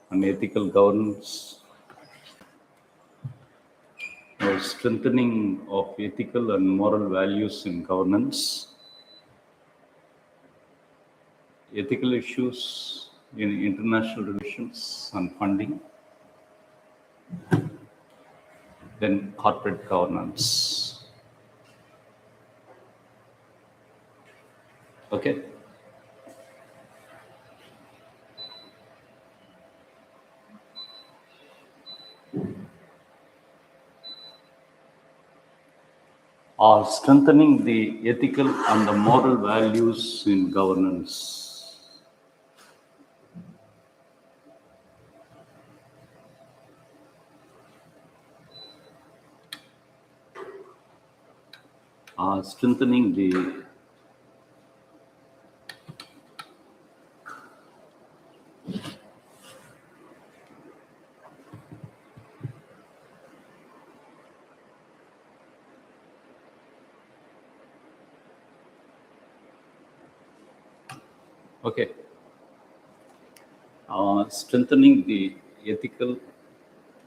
and ethical governance, or strengthening of ethical and moral values in governance, ethical issues in international relations and funding, then corporate governance. Okay. Are strengthening the ethical and the moral values in governance. Are strengthening the okay. Strengthening the ethical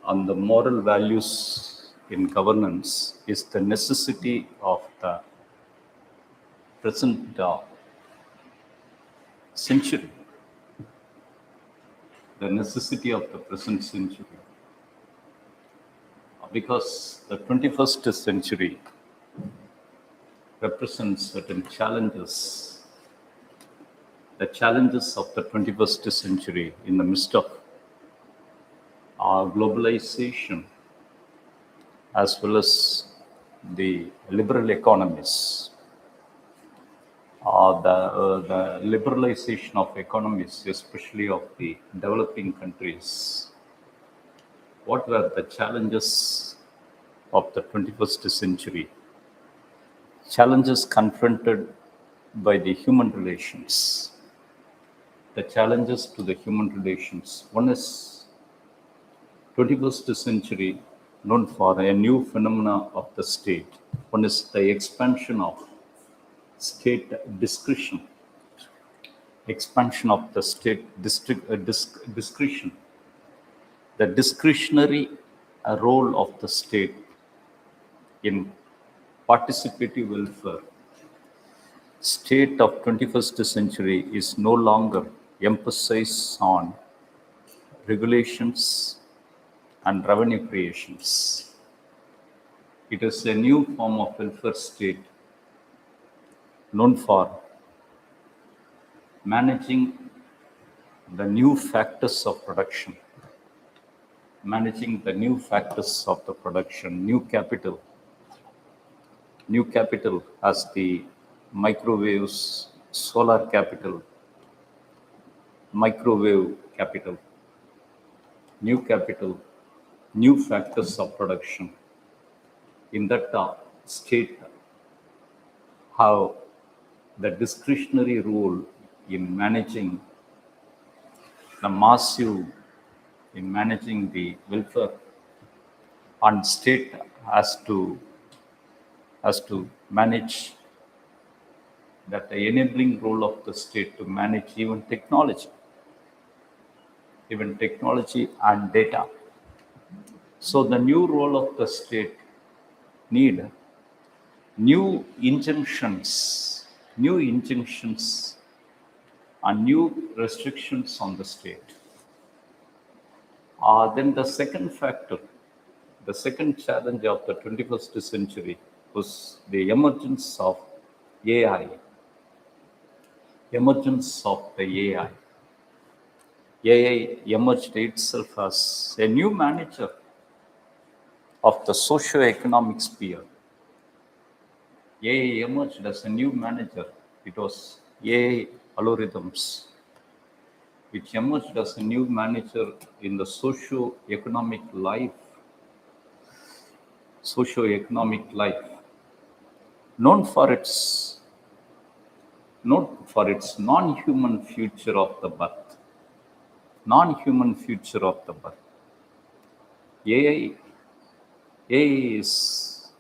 and the moral values in governance is the necessity of the present century. The necessity of the present century. Because the 21st century represents certain challenges. The challenges of the 21st century in the midst of globalization, as well as the liberal economies, the liberalization of economies, especially of the developing countries. What were the challenges of the 21st century? Challenges confronted by the human relations. The challenges to the human relations. One is 21st century known for a new phenomena of the state. One is the expansion of state discretion. Expansion of the state discretion. The discretionary role of the state in participative welfare. State of 21st century is no longer emphasis on regulations and revenue creations. It is a new form of welfare state known for managing the new factors of production, managing the new factors of the production, new capital as the microwaves, solar capital, microwave capital, new factors of production. In that state, how the discretionary role in managing the massive, in managing the welfare, and state has to manage that the enabling role of the state to manage even technology and data. So the new role of the state need new injunctions and new restrictions on the state. Then the second factor, the second challenge of the 21st century was the emergence of AI. Emergence of the AI. AI emerged itself as a new manager of the socio-economic sphere. AI emerged as a new manager. It was AI algorithms which emerged as a new manager in the socio-economic life, known for its non-human future of the birth. AI is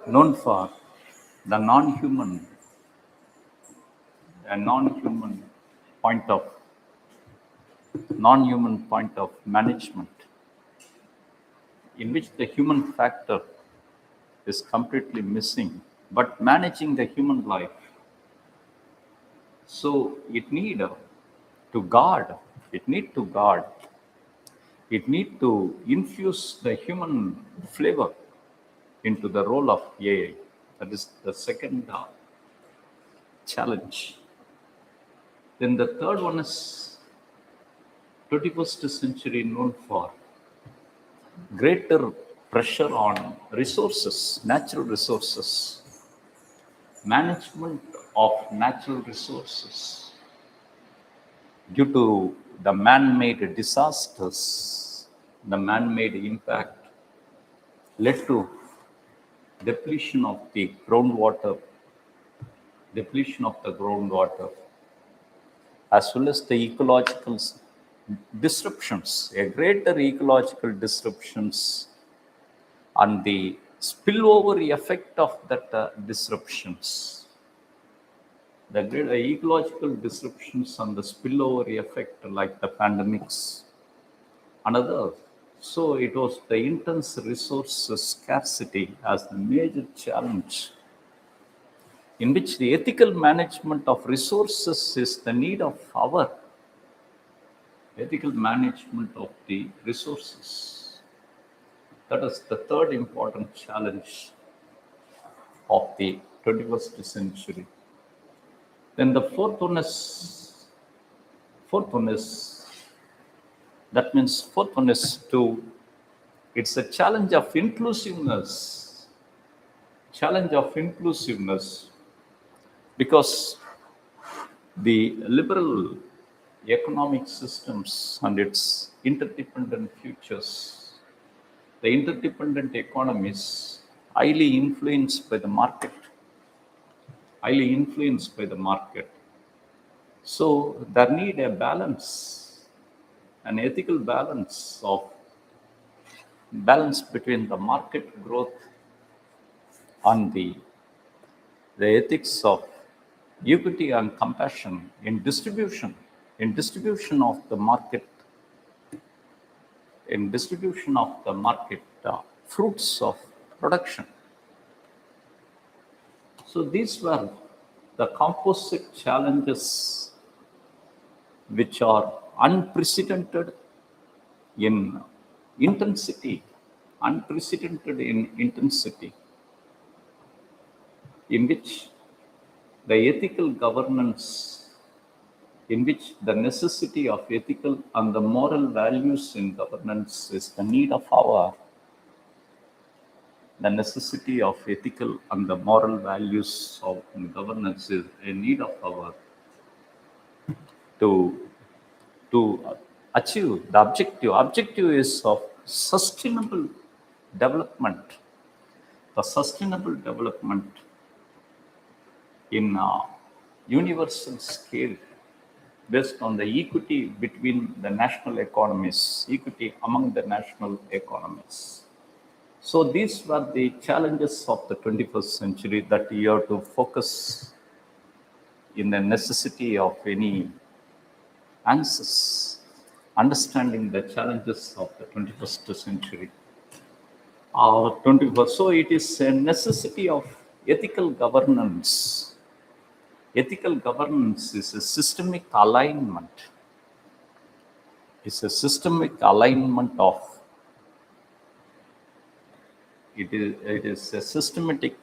known for the non-human point of non-human point of management, in which the human factor is completely missing, but managing the human life. So it need to guard, it need to guard, it need to infuse the human flavor into the role of AI. That is the second challenge. Then the third one is 21st century known for greater pressure on resources, natural resources, management of natural resources due to the man-made disasters, the man-made impact led to depletion of the groundwater, as well as the ecological disruptions, a greater ecological disruptions and the spillover effect of that disruptions. The great ecological disruptions and the spillover effect like the pandemics and others. So it was the intense resource scarcity as the major challenge, in which the ethical management of resources is the need of our ethical management of the resources. That is the third important challenge of the 21st century. Then the fourth one is that means fourth one is to, it's a challenge of inclusiveness. Challenge of inclusiveness, because the liberal economic systems and its interdependent futures, the interdependent economies highly influenced by the market, So there need a balance, an ethical balance between the market growth and the ethics of equity and compassion in distribution of the market, fruits of production. So these were the composite challenges which are unprecedented in intensity, in which the ethical governance, in which the necessity of ethical and the moral values in governance is the need of our, the necessity of ethical and the moral values of governance is a need of our to achieve the objective. Objective is of sustainable development. The sustainable development in a universal scale based on the equity between the national economies, equity among the national economies. So these were the challenges of the 21st century that you have to focus in the necessity of any answers, understanding the challenges of the 21st century. Or 21st. So it is a necessity of ethical governance. Ethical governance is a systemic alignment. It's a systemic alignment of, it is a systemic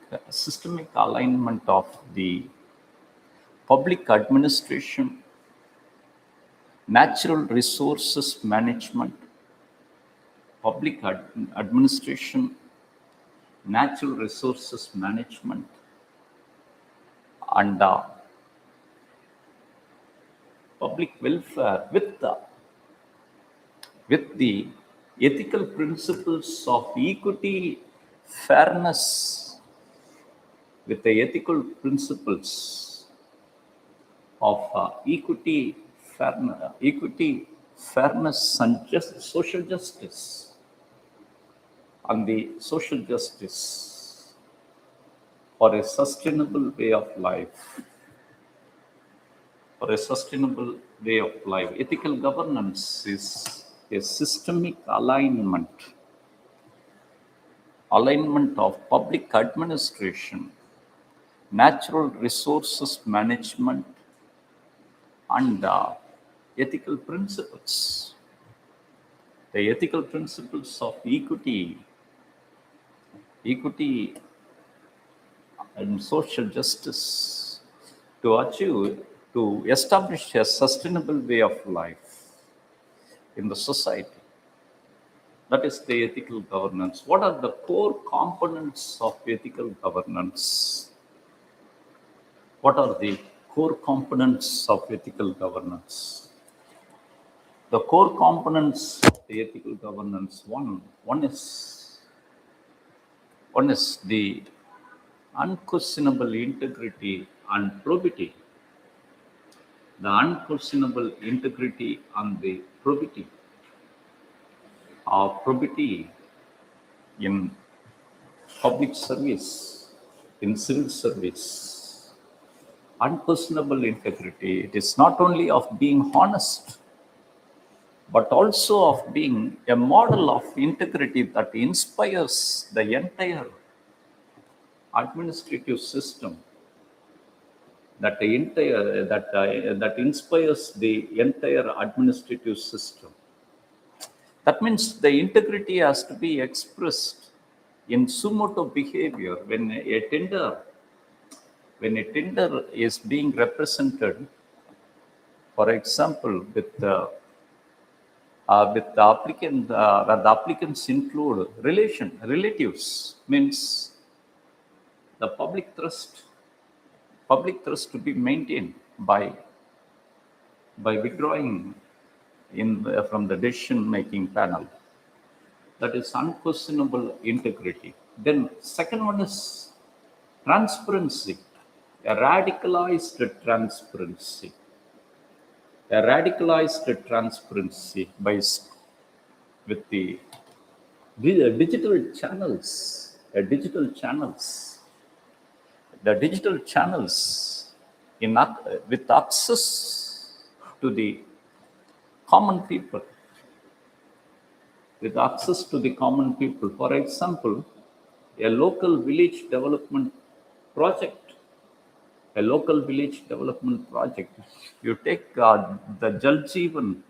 alignment of the public administration, natural resources management, public administration, natural resources management, and public welfare with the ethical principles of equity, fairness, with the ethical principles of equity, fairness, and social justice, and the social justice for a sustainable way of life, way of life. Ethical governance is a systemic alignment of public administration, natural resources management, and ethical principles. The ethical principles of equity and social justice to establish a sustainable way of life in the society. That is the ethical governance. What are the core components of ethical governance? What are the core components of ethical governance? The core components of the ethical governance, one is the unquestionable integrity and probity. The unquestionable integrity and the probity in public service, in civil service. Unquestionable integrity. It is not only of being honest, but also of being a model of integrity that inspires the entire administrative system, that inspires the entire administrative system. That means the integrity has to be expressed in suo motu behavior when a tender is being represented, for example, with the applicant, where the applicants include relatives, means the public trust to be maintained by withdrawing from the decision making panel. That is unquestionable integrity. Then second one is transparency, a radicalized transparency with the digital channels, with access to the common people. For example, a local village development project. You take the Jal Jeevan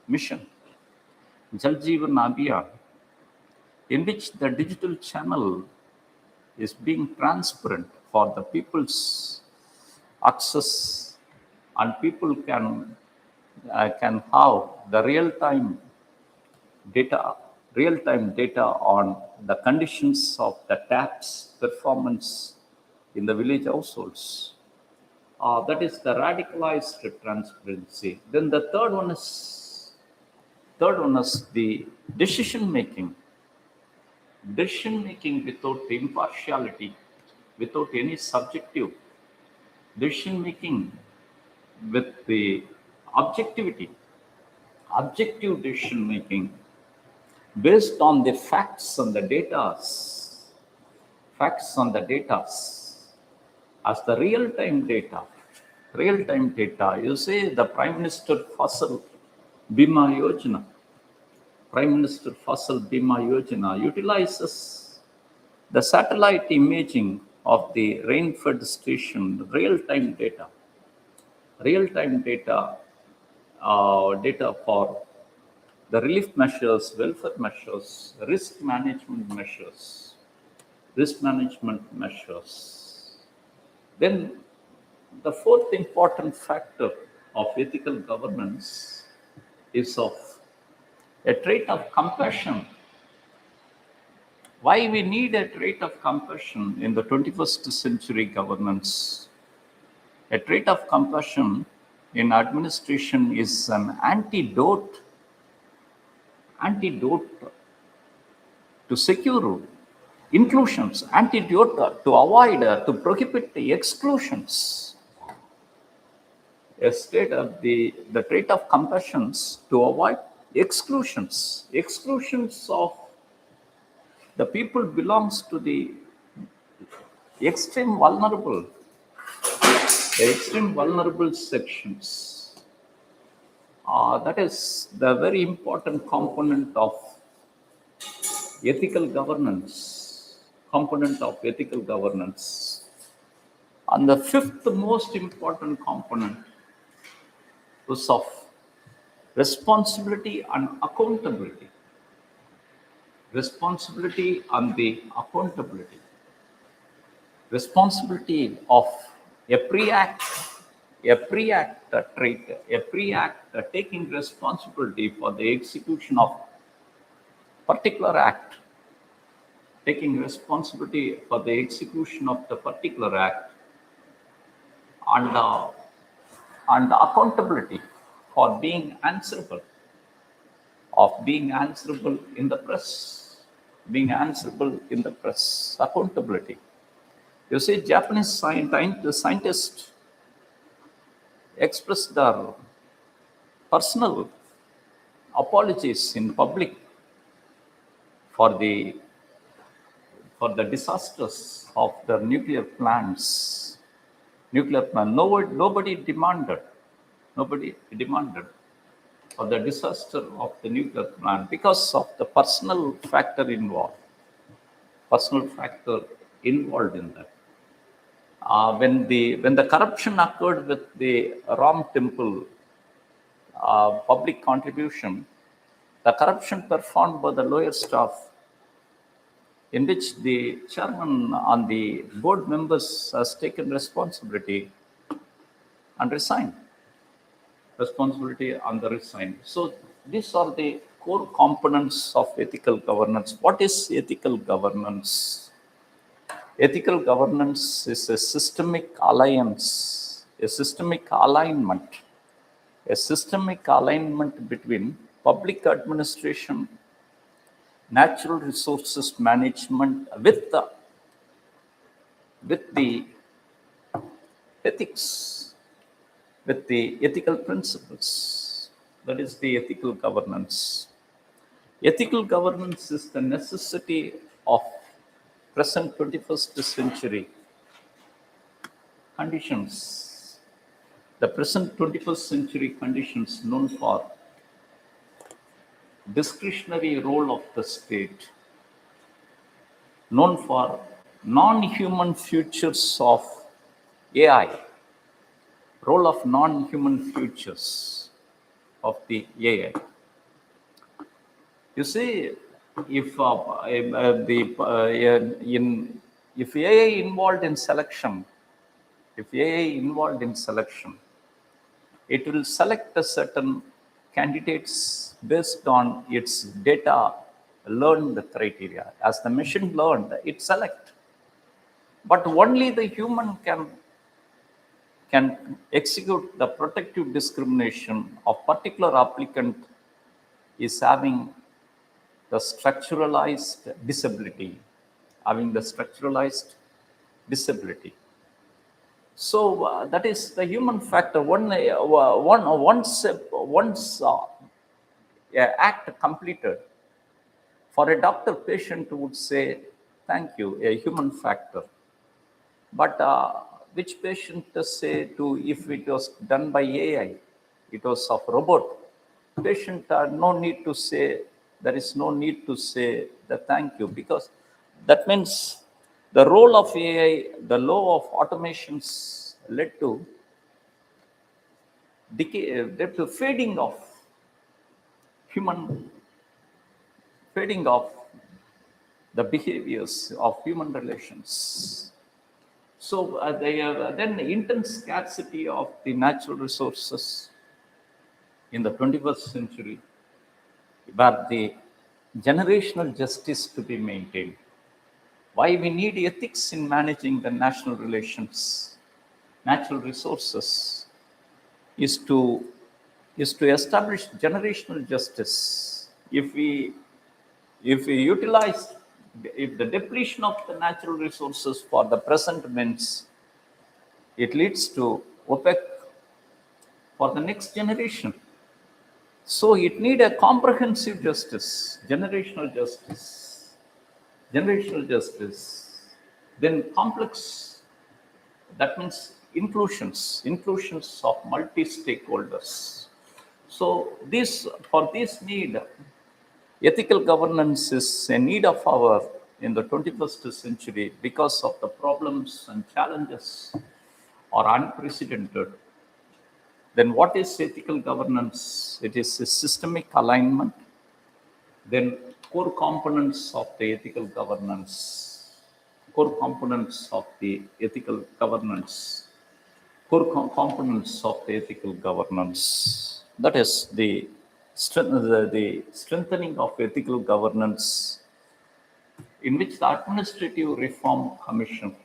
mission, Jal Jeevan Abhiyan, in which the digital channel is being transparent for the people's access, and people can have the real-time data on the conditions of the taps performance in the village households. That is the radicalized transparency. Then the third one is the decision making without impartiality, without any subjective decision making, with the objective decision making based on the facts and the data as the real-time data. You say the Prime Minister Fasal Bima Yojana utilizes the satellite imaging of the rain-fed station, real-time data for the relief measures, welfare measures, risk management measures. Then the fourth important factor of ethical governance is of a trait of compassion. Why we need a trait of compassion in the 21st century governance? A trait of compassion in administration is an antidote to secure inclusions, antidote to avoid, to prohibit the exclusions. A state of the trait of compassion to avoid exclusions of the people belongs to the extreme vulnerable sections. That is the very important component of ethical governance. Component of ethical governance. And the fifth most important component is of responsibility and accountability. Responsibility and the accountability. Responsibility of a pre-act trait, a pre-act taking responsibility for the execution of particular act, taking responsibility for the execution of the particular act, and accountability for being answerable, in the press, accountability. You see, Japanese scientists expressed their personal apologies in public for the disasters of the nuclear plants. Nobody demanded for the disaster of the nuclear plant because of the personal factor involved in that. When the corruption occurred with the Ram Temple public contribution, the corruption performed by the lower staff, in which the chairman and the board members has taken responsibility and resigned. So these are the core components of ethical governance. What is ethical governance? Ethical governance is a systemic alliance, a systemic alignment between public administration, natural resources management with the ethics, with the ethical principles. That is the ethical governance. Ethical governance is the necessity of present 21st century conditions. The present 21st century conditions known for discretionary role of the state, known for non-human futures of AI, role of non-human futures of the AI. You see, if if AI involved in selection, it will select a certain candidates based on its data learned criteria. As the machine learned, it select. But only the human can execute the protective discrimination of particular applicant is having the structuralized disability, So that is the human factor. Once act completed, for a doctor, patient would say, "Thank you," a human factor. But which patient say to, if it was done by AI, it was of robot, patient no need to say, there is no need to say the thank you, because that means the role of AI, the law of automations led to decay, led to fading of the behaviors of human relations. So then the intense scarcity of the natural resources in the 21st century, where the generational justice to be maintained. Why we need ethics in managing the national relations, natural resources, is to establish generational justice. If the depletion of the natural resources for the present means, it leads to OPEC for the next generation. So it need a comprehensive justice, generational justice, then complex, that means inclusions of multi-stakeholders. So for this need, ethical governance is a need of our in the 21st century because of the problems and challenges are unprecedented. Then what is ethical governance? It is a systemic alignment. Then core components of the ethical governance. Core components of the ethical governance. Components of the ethical governance. That is the strengthening of ethical governance, in which the Administrative Reform Commission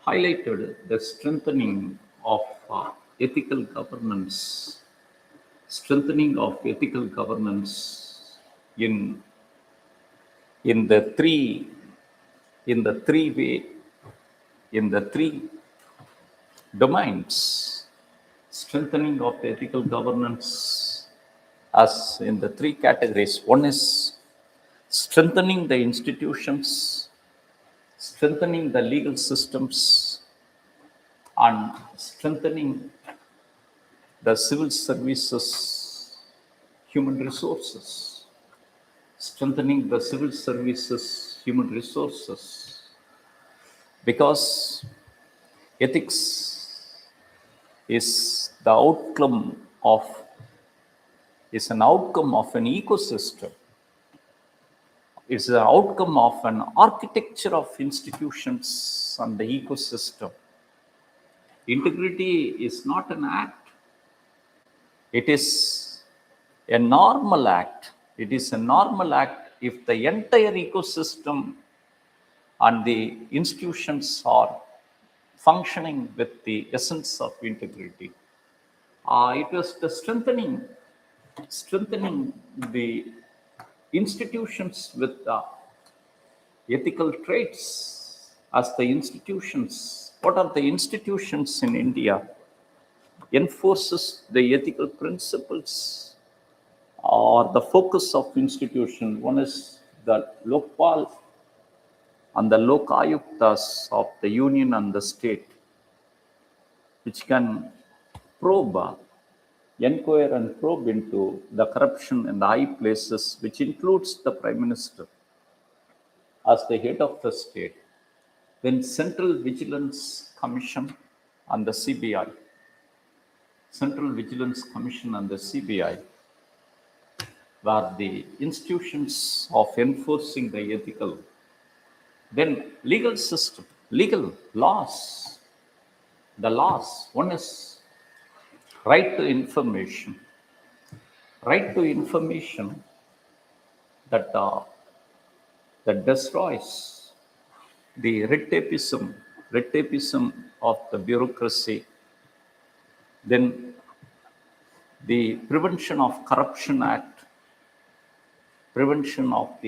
highlighted the strengthening of ethical governance, in in the three in the three way in the three domains. Strengthening of the ethical governance as in the three categories. One is strengthening the institutions, strengthening the legal systems, and strengthening the civil services, human resources. Strengthening the civil services, human resources, because ethics is an outcome of an ecosystem. It's an outcome of an architecture of institutions and the ecosystem. Integrity is not an act. It is a normal act. It is a normal act if the entire ecosystem and the institutions are functioning with the essence of integrity. It was the strengthening the institutions with ethical traits as the institutions. What are the institutions in India? Enforces the ethical principles or the focus of institution. One is the Lokpal and the Lokayuktas of the union and the state, which can inquire and probe into the corruption in the high places, which includes the Prime Minister as the head of the state. Then Central Vigilance Commission and the CBI. Central Vigilance Commission and the CBI were the institutions of enforcing the ethical. Then legal system, legal laws. The laws. One is right to information. Right to information that destroys the red tapeism of the bureaucracy. Then the Prevention of Corruption Act. Prevention of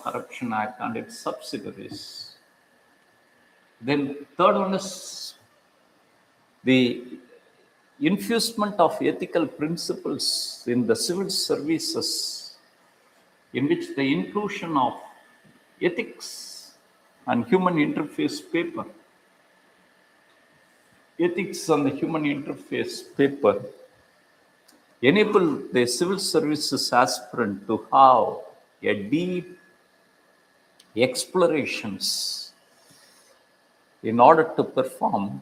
Corruption Act and its subsidiaries. Then third one is the infusement of ethical principles in the civil services, in which the inclusion of ethics and human interface paper. Ethics and the human interface paper enable the civil services aspirant to have a deep explorations in order to perform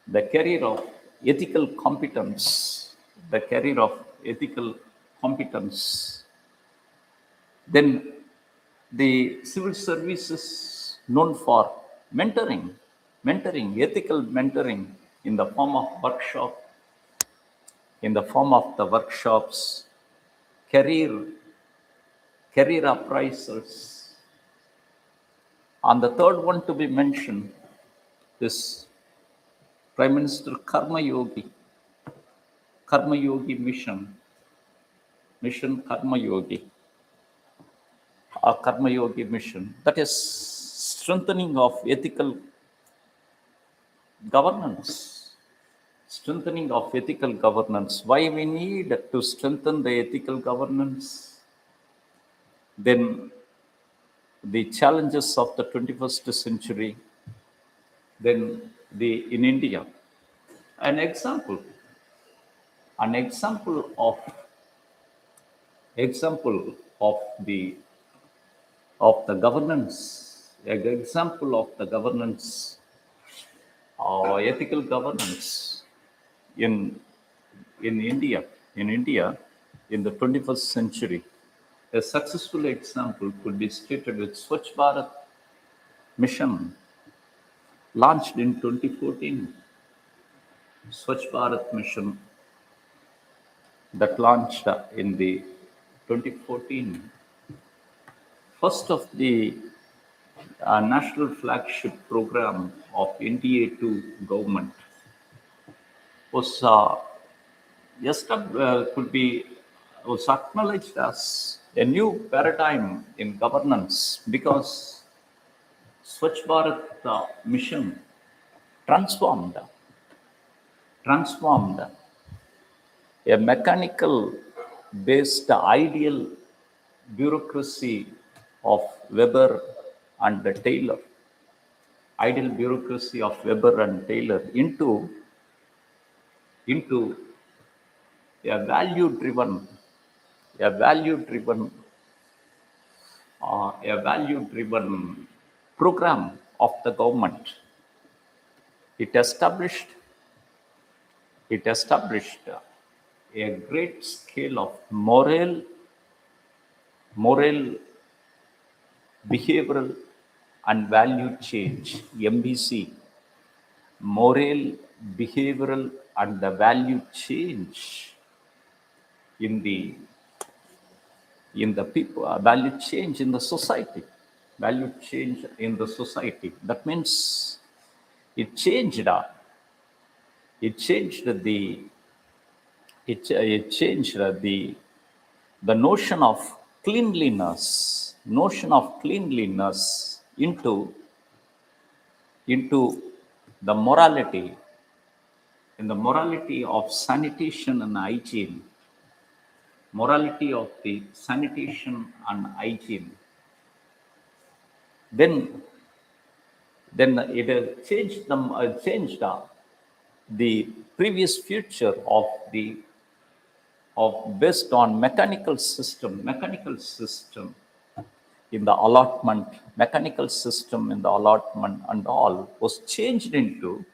the career of ethical competence. Then the civil services known for mentoring, ethical mentoring in the form of workshops, career appraisals. And the third one to be mentioned is Prime Minister Karma Yogi mission Karma Yogi mission. That is strengthening of ethical governance. Why we need to strengthen the ethical governance? Then the challenges of the 21st century, then in India. An example, an example of example of the governance, an example of the governance, ethical governance in India, in the 21st century. A successful example could be stated with Swachh Bharat mission launched in 2014. Swachh Bharat mission that launched in the 2014. First of the national flagship program of NDA 2 government was was acknowledged as a new paradigm in governance, because Swachh Bharat mission transformed a mechanical based ideal bureaucracy of Weber and Taylor, into a value driven program of the government. It established a great scale of moral, behavioral and value change, MBC, moral, behavioral and the value change in the people, value change in the society, That means it changed the notion of cleanliness into the morality, in the morality of sanitation and hygiene, Then it changed the previous future of based on mechanical system in the allotment, and all was changed into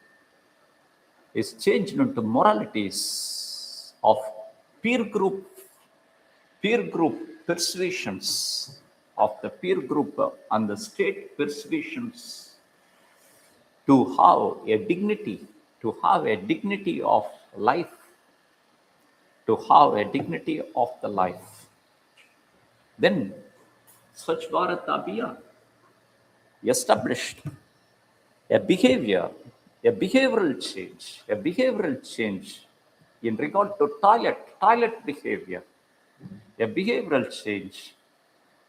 moralities of peer group persuasions of the peer group and the state persuasions to have a dignity of life, Then Swachh Bharat Abhiyan established a behavioral change in regard to toilet behavior, a behavioral change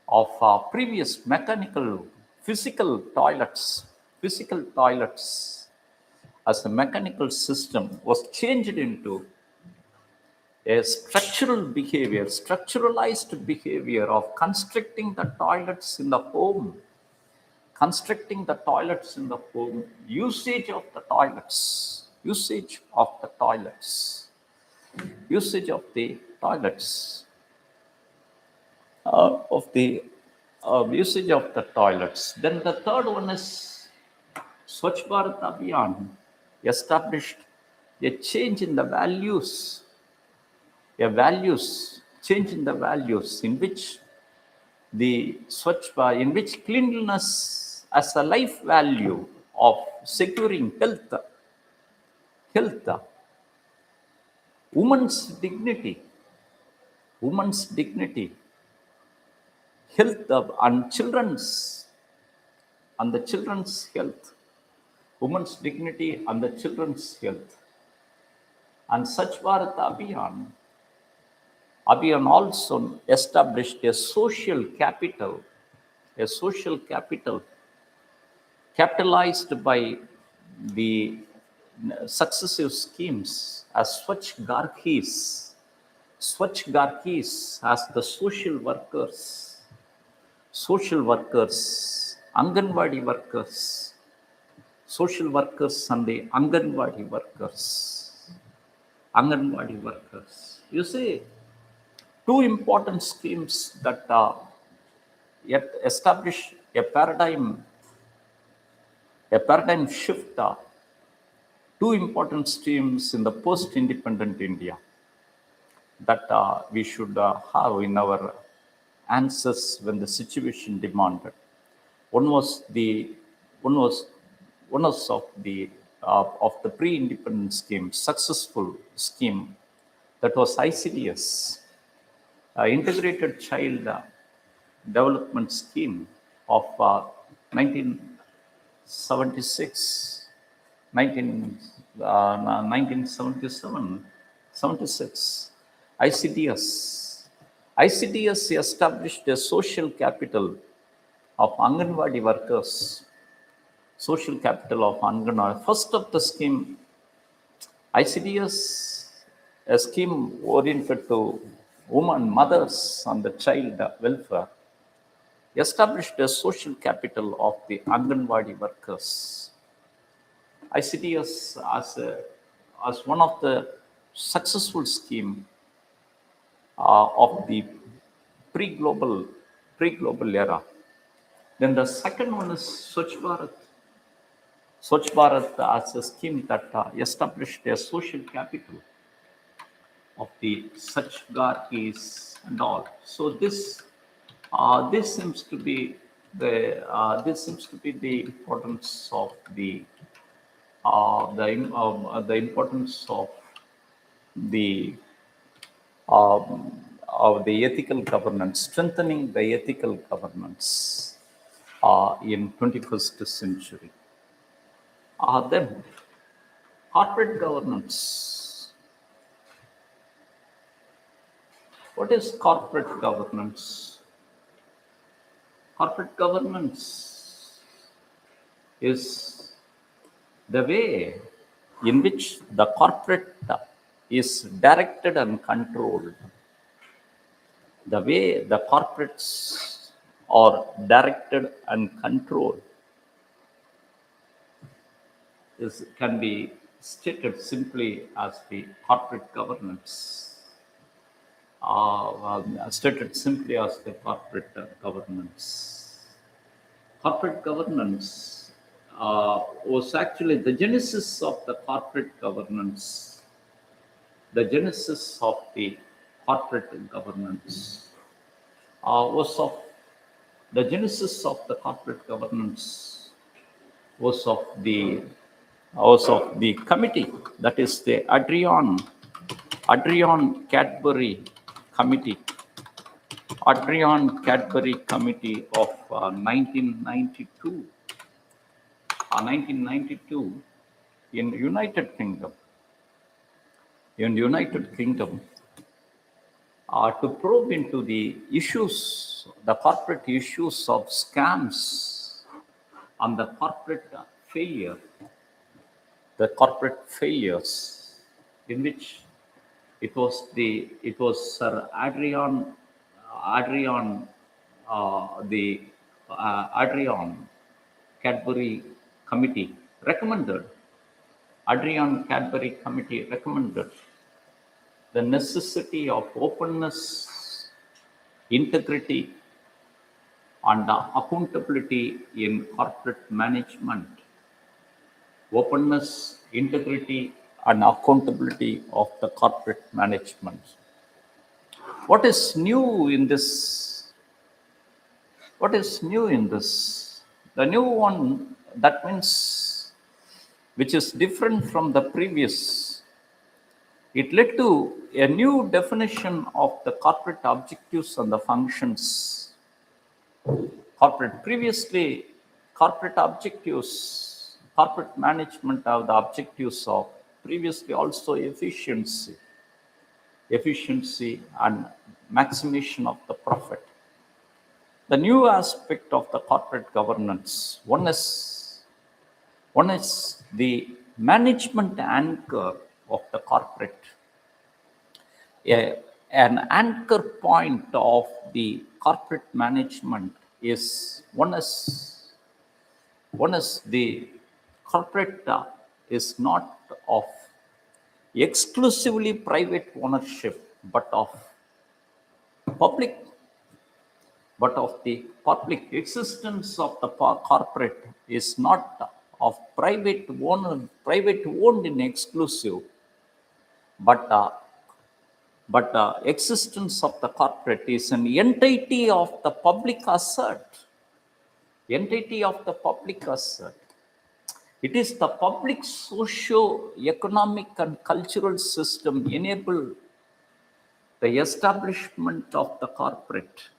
of previous mechanical physical toilets as a mechanical system was changed into a structuralized behavior of constructing the toilets in the home, usage of the toilets, Then the third one is Swachh Bharat Abhiyan established a change in the values, in which in which cleanliness as a life value of securing health, woman's dignity, health and children's health, woman's dignity and the children's health. And Swachh Bharat Abhiyan also established a social capital, capitalized by the successive schemes as Swachh Garkis as the social workers, social workers, Anganwadi workers, social workers and the Anganwadi workers. Anganwadi workers. You see, two important schemes that yet establish a paradigm shift. Two important streams in the post-independent India that we should have in our answers when the situation demanded. One was the one was one was of the pre-independent scheme, successful scheme, that was ICDS, Integrated Child Development Scheme of 1976, 1977, 76. ICDS. ICDS established a social capital of Anganwadi workers, social capital of Anganwadi. First of the scheme, ICDS, a scheme oriented to women, mothers, and the child welfare, established a social capital of the Anganwadi workers. ICDS as one of the successful scheme of the pre-global era. Then the second one is Swachh Bharat. Swachh Bharat as a scheme that established a social capital of the Sachgarkis and all. So this seems to be the importance of the importance of the ethical governance, strengthening the ethical governance in 21st century. Then corporate governance. What is corporate governance? Corporate governance is the way in which the corporate is directed and controlled. The way the corporates are directed and controlled can be stated simply as the corporate governance. Stated simply as the corporate governance. Corporate governance was actually the genesis of the corporate governance. The genesis of the corporate governance was of the genesis of the corporate governance was of the committee, that is the Adrian Cadbury Committee. Adrian Cadbury Committee of 1992. 1992 in United Kingdom. To probe into the issues, the corporate issues of scams and the corporate failures, in which it was Sir Adrian Cadbury Committee recommended. Adrian Cadbury Committee recommended the necessity of openness, integrity, and accountability in corporate management. Openness, integrity, and accountability of the corporate management. What is new in this? The new one, that means, which is different from the previous. It led to a new definition of the corporate objectives and the functions. Previously, corporate management of the objectives of previously also efficiency and maximization of the profit. The new aspect of the corporate governance, one is the management anchor of the corporate, an anchor point of the corporate management is one is the corporate is not of exclusively private ownership, but of public, but of the public existence of the corporate is not of private owned in exclusive, but existence of the corporate is an entity of the public asset. Entity of the public asset. It is the public socio-economic and cultural system enable the establishment of the corporate.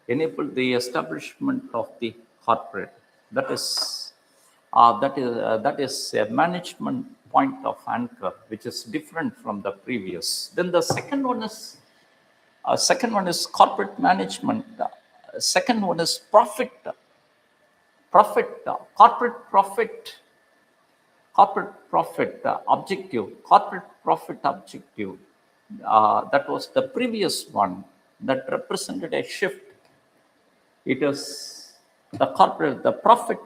Enable the establishment of the corporate. That is a management point of anchor, which is different from the previous. Then the second one is corporate management. Second one is profit, corporate profit objective, corporate profit objective. That was the previous one that represented a shift. It is the corporate, the profit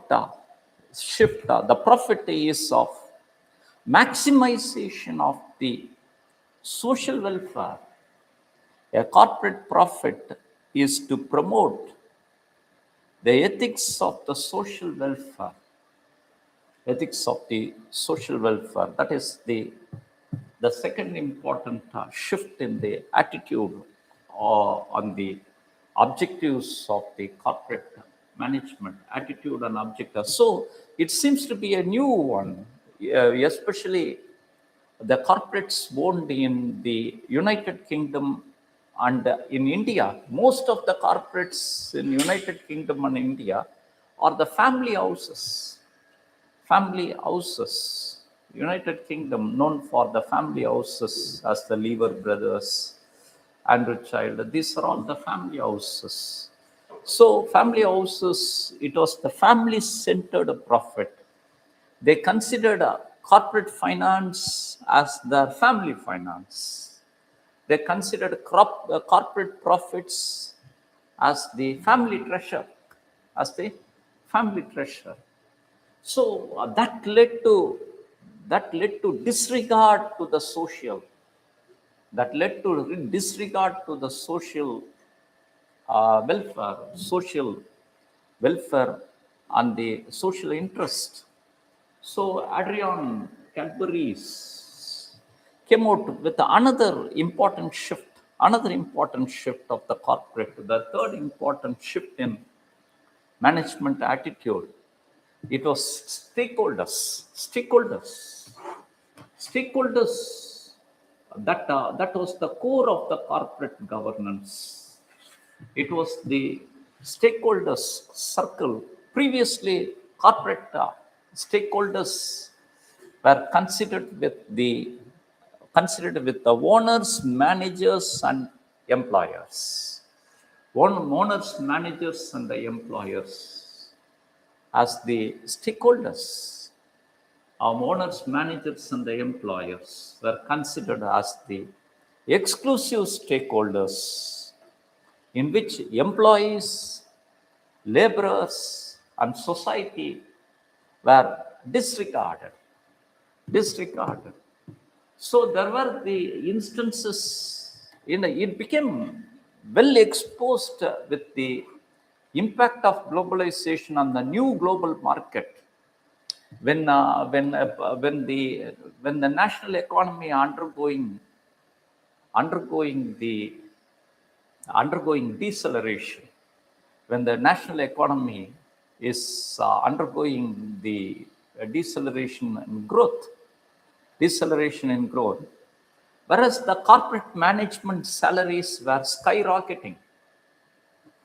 shift. The profit is of maximization of the social welfare. A corporate profit is to promote the ethics of the social welfare. Ethics of the social welfare. That is the second important shift in the attitude on the objectives of the corporate management, attitude and objectives. So it seems to be a new one, especially the corporates owned in the United Kingdom and in India. Most of the corporates in United Kingdom and India are the family houses. Family houses. United Kingdom known for the family houses as the Lever Brothers, Andrew Child. These are all the family houses. So family houses, it was the family-centered profit. They considered corporate finance as the family finance. They considered corporate profits as the family treasure, So that led to disregard to the social. That led to disregard to the social welfare and the social interest. So Adrian Cadbury's came out with another important shift of the corporate. The third important shift in management attitude. It was stakeholders. That was the core of the corporate governance. It was the stakeholders circle. Previously, corporate stakeholders were considered with the owners, managers, and employers. Owners, managers, and the employers as the stakeholders. Our owners, managers, and the employers were considered as the exclusive stakeholders, in which employees, laborers, and society were disregarded. So there were the instances, it became well exposed with the impact of globalization on the new global market. When the national economy undergoing deceleration, when the national economy is undergoing the deceleration in growth, whereas the corporate management salaries were skyrocketing.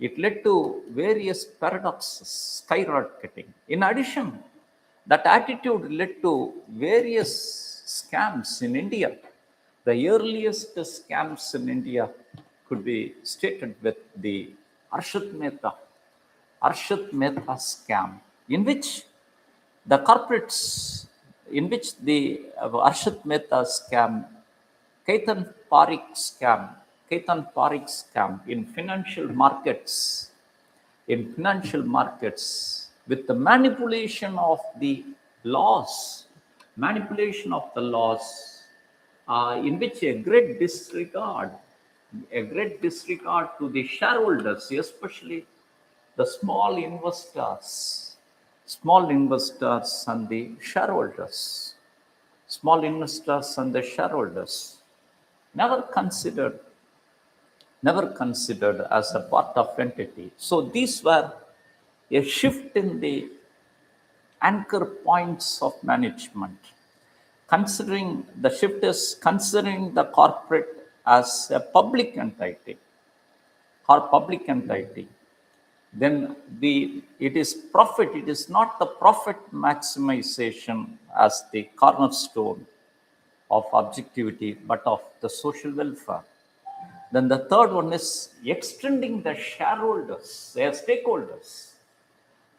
It led to various paradoxes, skyrocketing. In addition, that attitude led to various scams in India. The earliest scams in India could be stated with the Arshad Mehta scam, in which the corporates, the Arshad Mehta scam, Ketan Parikh scam in financial markets, in financial markets with the manipulation of the laws, in which a great disregard to the shareholders, especially the small investors and the shareholders, never considered as a part of entity. So these were a shift in the anchor points of management. Considering the corporate as a public entity, then it is not the profit maximization as the cornerstone of objectivity, but of the social welfare. Then the third one is extending the stakeholders.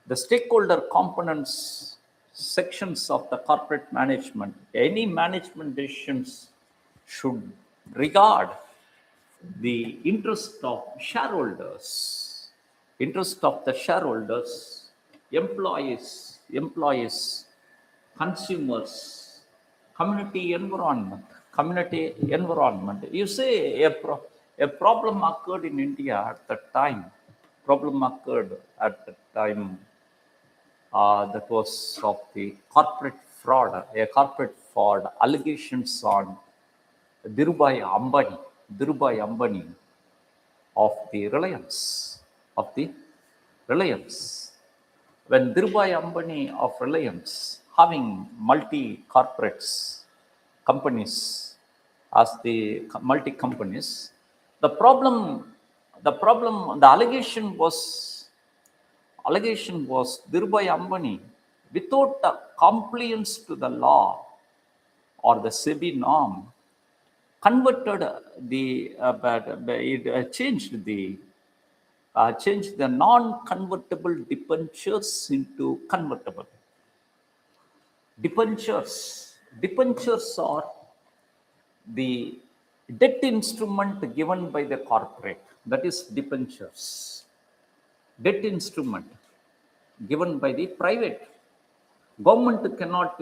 The stakeholder components sections of the corporate management. Any management decisions should regard the interest of the shareholders, employees, consumers, community environment. You say a problem occurred in India at the time. That was of the corporate fraud allegations on Dhirubhai Ambani of the Reliance. When Dhirubhai Ambani of Reliance, having multi-corporates companies as the multi-companies, the allegation was Dhirubhai Ambani, without the compliance to the law or the SEBI norm, changed the non-convertible debentures into convertible. Debentures are the debt instrument given by the corporate. That is debentures. Debt instrument given by the private. Government cannot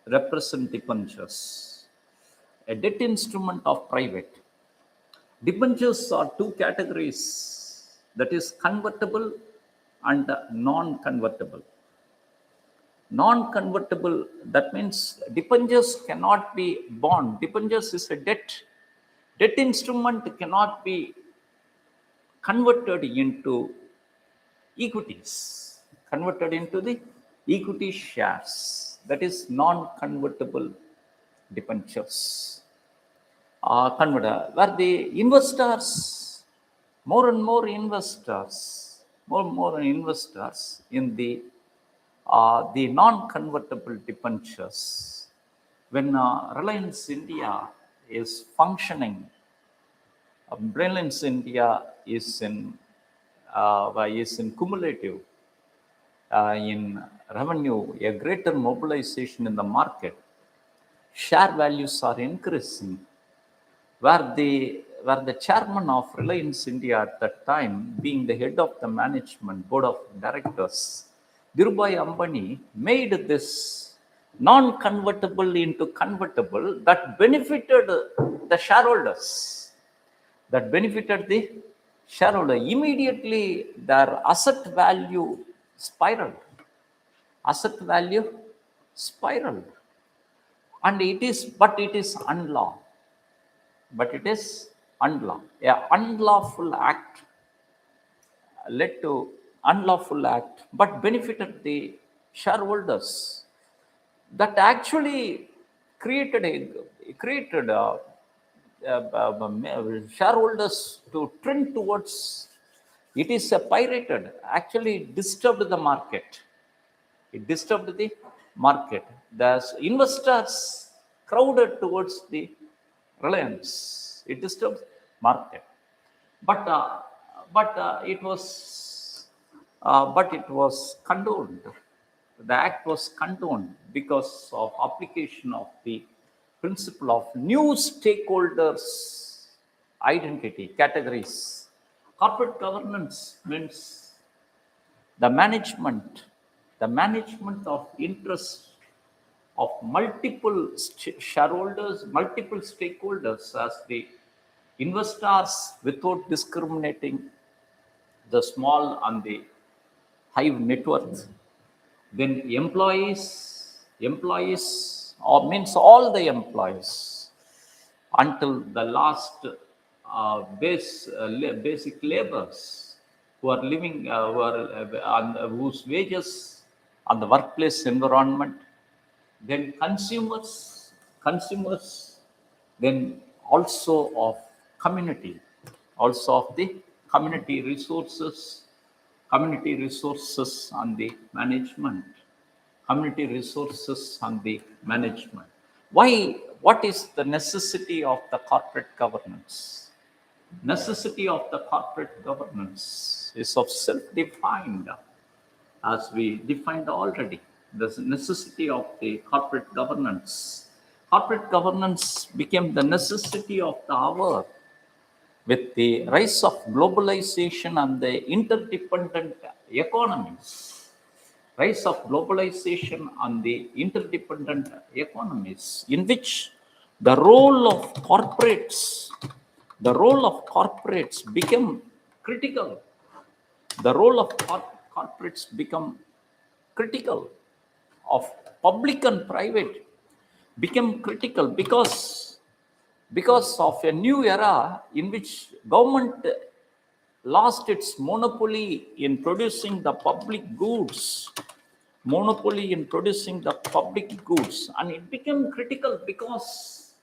represent debentures. A debt instrument of private. Debentures are two categories, that is convertible and non-convertible. Non-convertible, that means debentures cannot be bond. Debentures is a debt. Debt instrument cannot be converted into equities, converted into the equity shares. That is non-convertible debentures. Where the investors, more and more investors in the non-convertible debentures. When Reliance India is functioning, Reliance India is in cumulative in revenue, a greater mobilization in the market. Share values are increasing. Where the chairman of Reliance India at that time, being the head of the management board of directors, Dhirubhai Ambani made this non-convertible into convertible that benefited the shareholders. Immediately their asset value spiraled. And it is unlawful. A unlawful act led to unlawful act, but benefited the shareholders. That actually created shareholders to trend towards. It is a pirated. Actually, disturbed the market. The investors crowded towards the Reliance. It disturbed market, but it was condoned. The act was condoned because of application of the principle of new stakeholders identity categories Corporate governance means the management of interests of multiple shareholders, multiple stakeholders as the investors without discriminating the small and the high net worth. Then employees, or means all the employees until the last basic laborers who are living, whose wages on the workplace environment. Then consumers, then also of community, also of the community resources and the management, Why? What is the necessity of the corporate governance? Necessity of the corporate governance is of self-defined, as we defined already. The necessity of the corporate governance. Corporate governance became the necessity of the hour with the rise of globalization and the interdependent economies. Rise of globalization and the interdependent economies, in which the role of corporates became critical. The role of corporates become critical, of public and private became critical because of a new era in which government lost its monopoly in producing the public goods, and it became critical because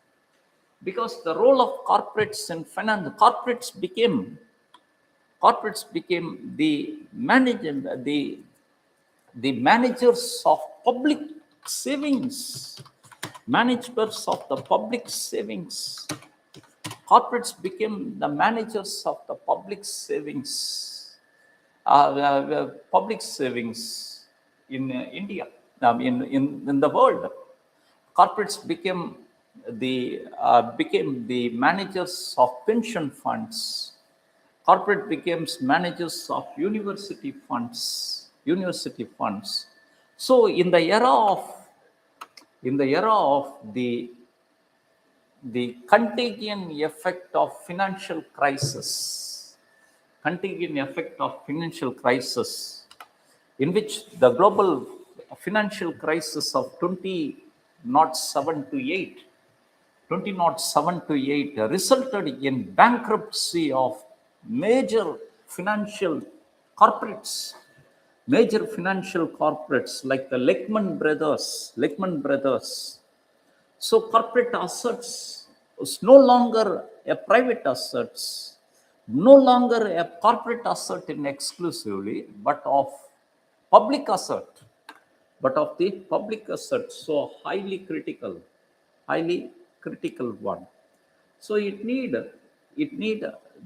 the role of corporates in finance, corporates became the managers of public savings, Corporates became the managers of the public savings, in India, in the world. Corporates became the managers of pension funds. Corporate became managers of university funds. So in the era of the contagion effect of financial crisis, in which the global financial crisis of 2007 to 8 resulted in bankruptcy of major financial corporates like the Lehman Brothers. So corporate assets was no longer a private assets, no longer a corporate asset in exclusively, but of public asset, So highly critical one. So it need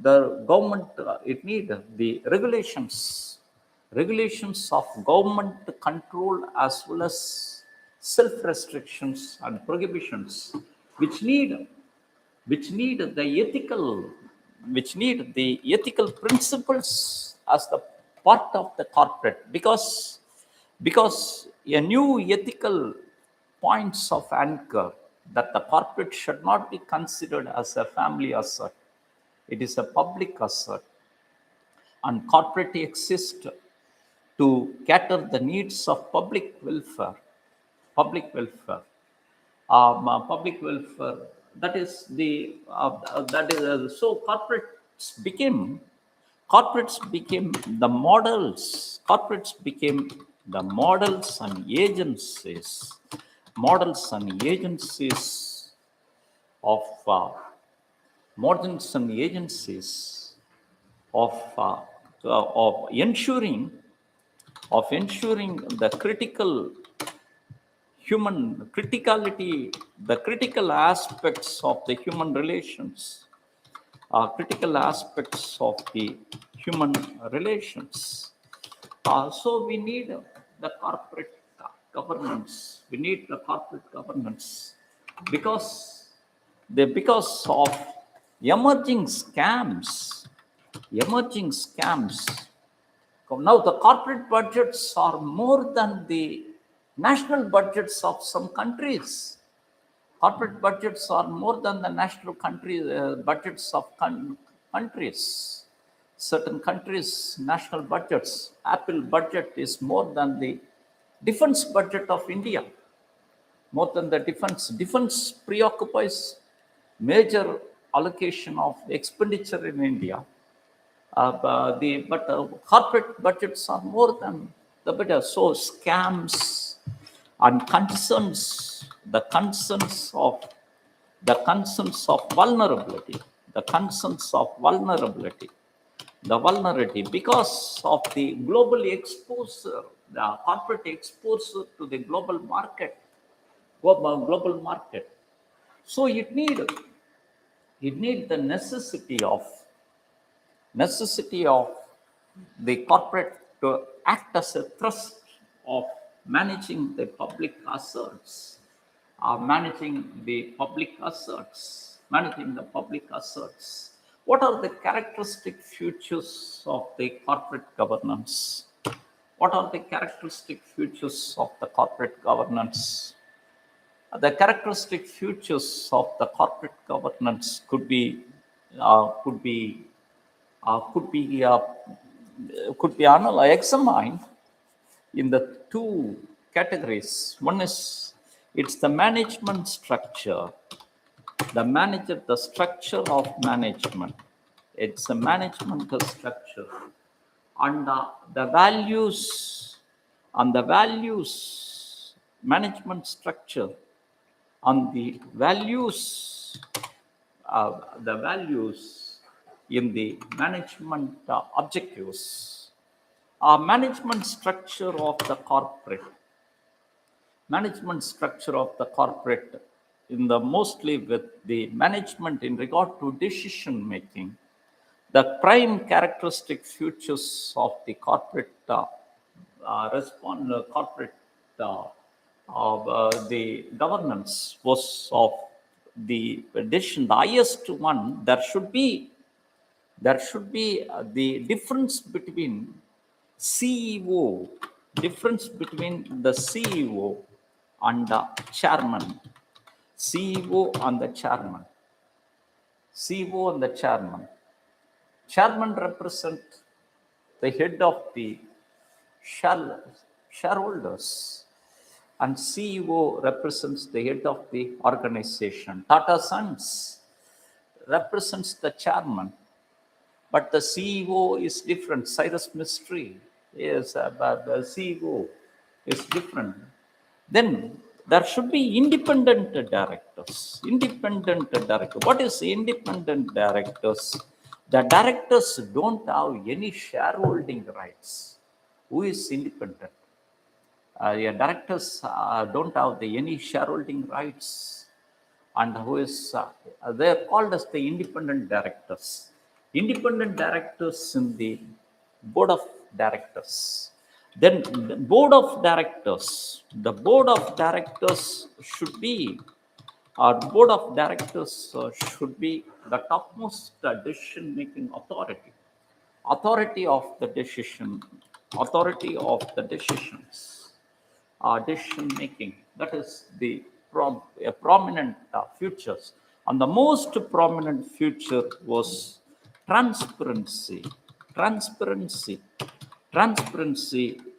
the government, it need the regulations of government control as well as self-restrictions and prohibitions, which need the ethical principles as the part of the corporate, because a new ethical points of anchor that the corporate should not be considered as a family asset. It is a public asset, and corporate exists to cater the needs of public welfare. That is so corporates became the models. And agencies of ensuring the critical aspects of the human relations, So we need the corporate governance. Because of emerging scams Emerging scams. Now the corporate budgets are more than the national budgets of some countries. Corporate budgets are more than the national budgets of countries. Certain countries' national budgets, Apple budget is more than the defense budget of India. More than the defense. Defense preoccupies major allocation of expenditure in India. But corporate budgets are more than the budget. So scams and concerns, the concerns of vulnerability, the vulnerability because of the global exposure, the corporate exposure to the global market. So it need the necessity of the corporate to act as a thrust of managing the public assets, What are the characteristic features of the corporate governance? The characteristic features of the corporate governance could be examined in the two categories. One is it's the management structure, the structure of management. It's a management structure, and the values, management structure, and the values in the management objectives. Management structure of the corporate, in the mostly with the management in regard to decision making. The prime characteristic features of the corporate the governance was of the decision. The highest one, there should be the difference between CEO, the CEO and the chairman. Chairman represent the head of the shareholders, and CEO represents the head of the organization. Tata Sons represents the chairman, but the CEO is different. Cyrus Mistry is the CEO is different. Then there should be independent directors. What is independent directors? The directors don't have any shareholding rights. Who is independent? Directors don't have any shareholding rights, and who is they are called as the independent directors. Independent directors in the board of directors. Then the board of directors should be the topmost decision-making authority of the decisions, decision making. That is the prominent features, and the most prominent feature was transparency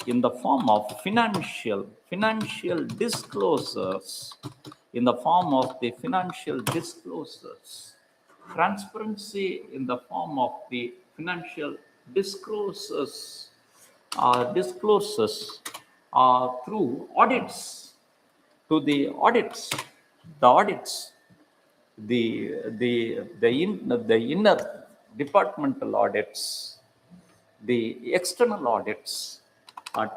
in the form of financial disclosures, transparency in the form of the financial disclosures through audits, the inner departmental audits, the external audits,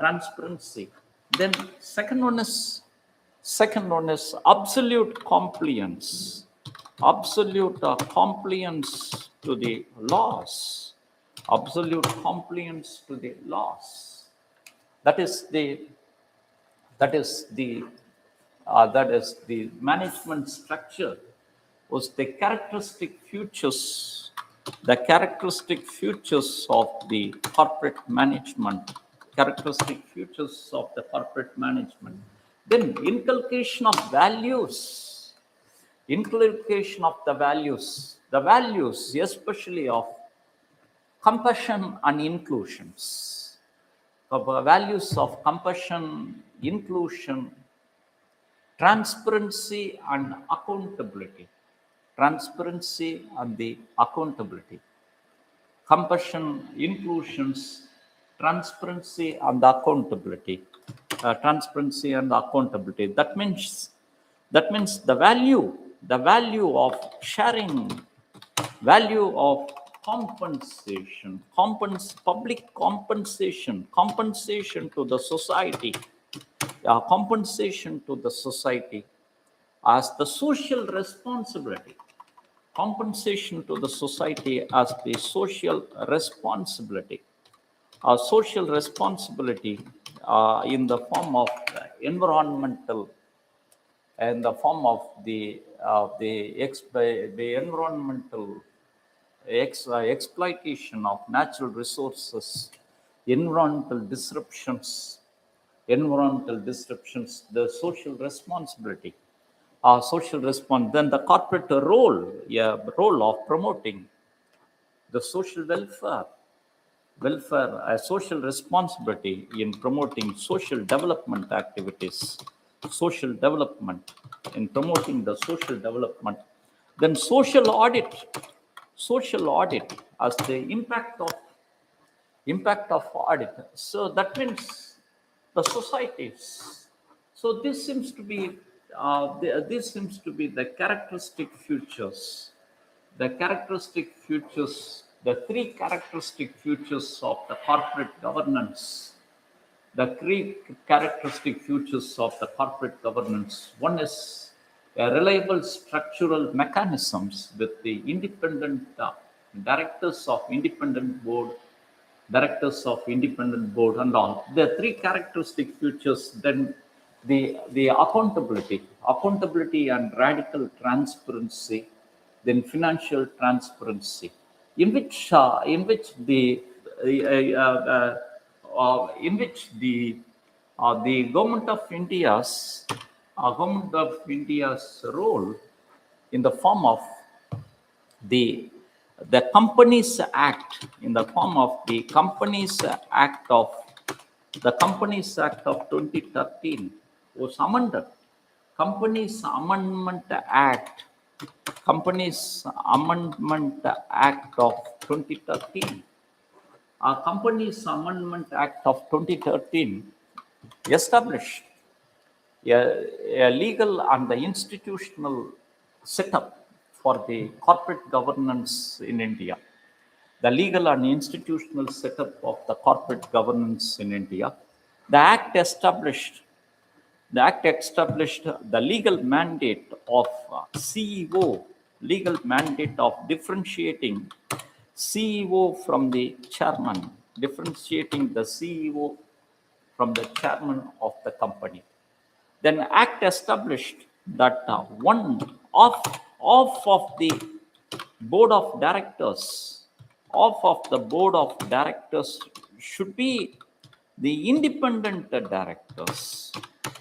transparency. Then second one is absolute compliance to the laws. That is the management structure was the characteristic features the characteristic features of the corporate management, then inculcation of values, the values especially of compassion and inclusions, of values of compassion, inclusion, transparency and accountability, compassion, inclusions, transparency and accountability, That means the value of sharing, value of compensation, public compensation to the society, as the social responsibility, social responsibility in the form of environmental, and the form of the environmental exploitation of natural resources, environmental disruptions, the social responsibility, then the corporate role, of promoting the social welfare, social responsibility in promoting social development activities, in promoting the social development. Then social audit as the impact of audit. So that means the societies. So this seems to be the characteristic features, the three characteristic features of the corporate governance. One is reliable structural mechanisms with the independent directors of independent board, and all. The three characteristic features. Then the accountability and radical transparency, then financial transparency, in which the government of India's role in the form of the Companies Act, the Companies Act of 2013 was amended. Companies Amendment Act of 2013. Companies Amendment Act of 2013 established a legal and the institutional setup for the corporate governance in India. The legal and institutional setup of the corporate governance in India. The Act established the legal mandate of CEO, differentiating CEO from the chairman, from the chairman of the company. Then Act established that one of the board of directors, should be the independent directors.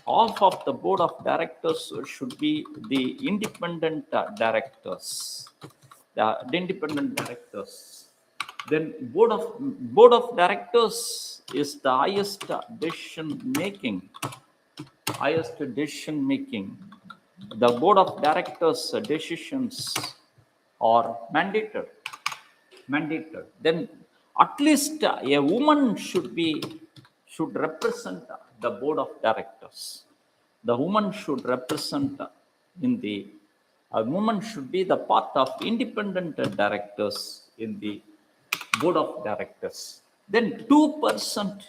Half of the board of directors should be the independent directors. Then board of directors is the highest decision making. The board of directors decisions are mandated. Then at least a woman should represent the board of directors. The woman should represent a woman should be the part of independent directors in the board of directors. Then 2%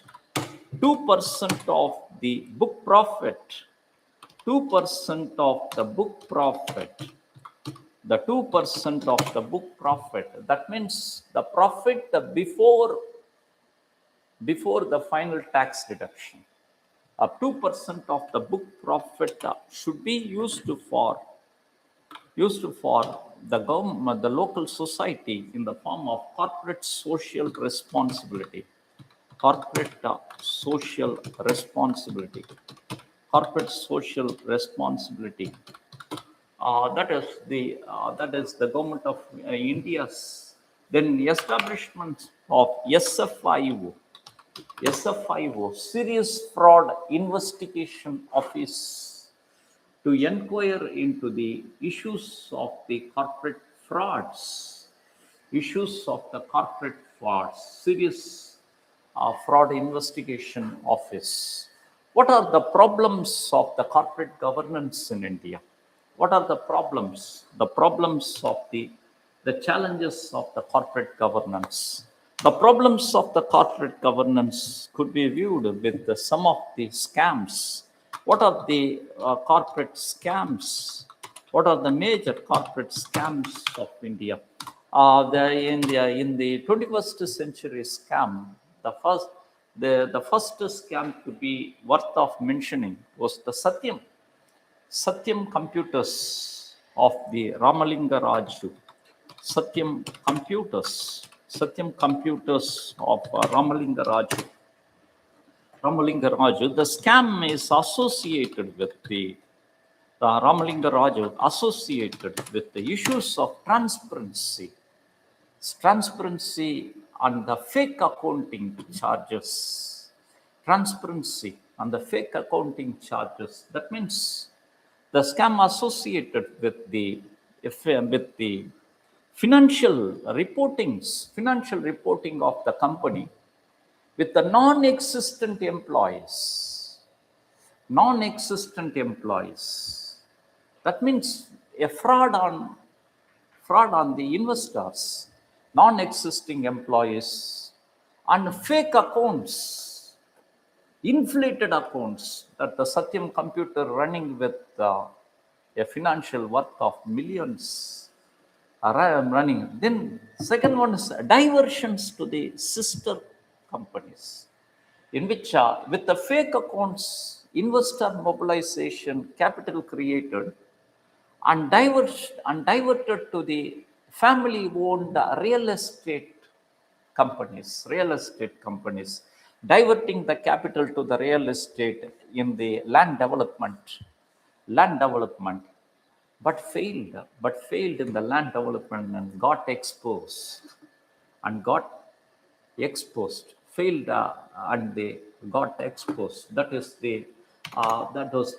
of the book profit. 2% of the book profit. The 2% of the book profit. That means the profit before the final tax deduction. 2% of the book profit should be used for used for the government, the local society in the form of corporate social responsibility. Corporate social responsibility. Corporate social responsibility. That is the government of India's then establishment of SFIO, Serious Fraud Investigation Office, to inquire into the issues of the corporate frauds, serious fraud investigation office. What are the problems of the corporate governance in India? What are the problems? The problems of the challenges of the corporate governance. The problems of the corporate governance could be viewed with some of the scams. What are the corporate scams? What are the major corporate scams of India? In the 21st century scam, the first scam to be worth of mentioning was the Satyam Computers of the Ramalinga Raju. Satyam Computers of Ramalinga Raju. The scam is associated with the Ramalinga Raju, associated with the issues of transparency and the fake accounting charges. Transparency and the fake accounting charges. That means the scam associated with the financial reporting of the company with the non-existent employees. That means a fraud on the investors, non-existing employees, and fake accounts, inflated accounts that the Satyam computer running with a financial worth of millions are running. Then second one is diversions to the sister companies, in which with the fake accounts, investor mobilization, capital created, and diverted to the family-owned real estate companies, diverting the capital to the real estate in the land development, but failed in the land development and got exposed, failed and they got exposed. That was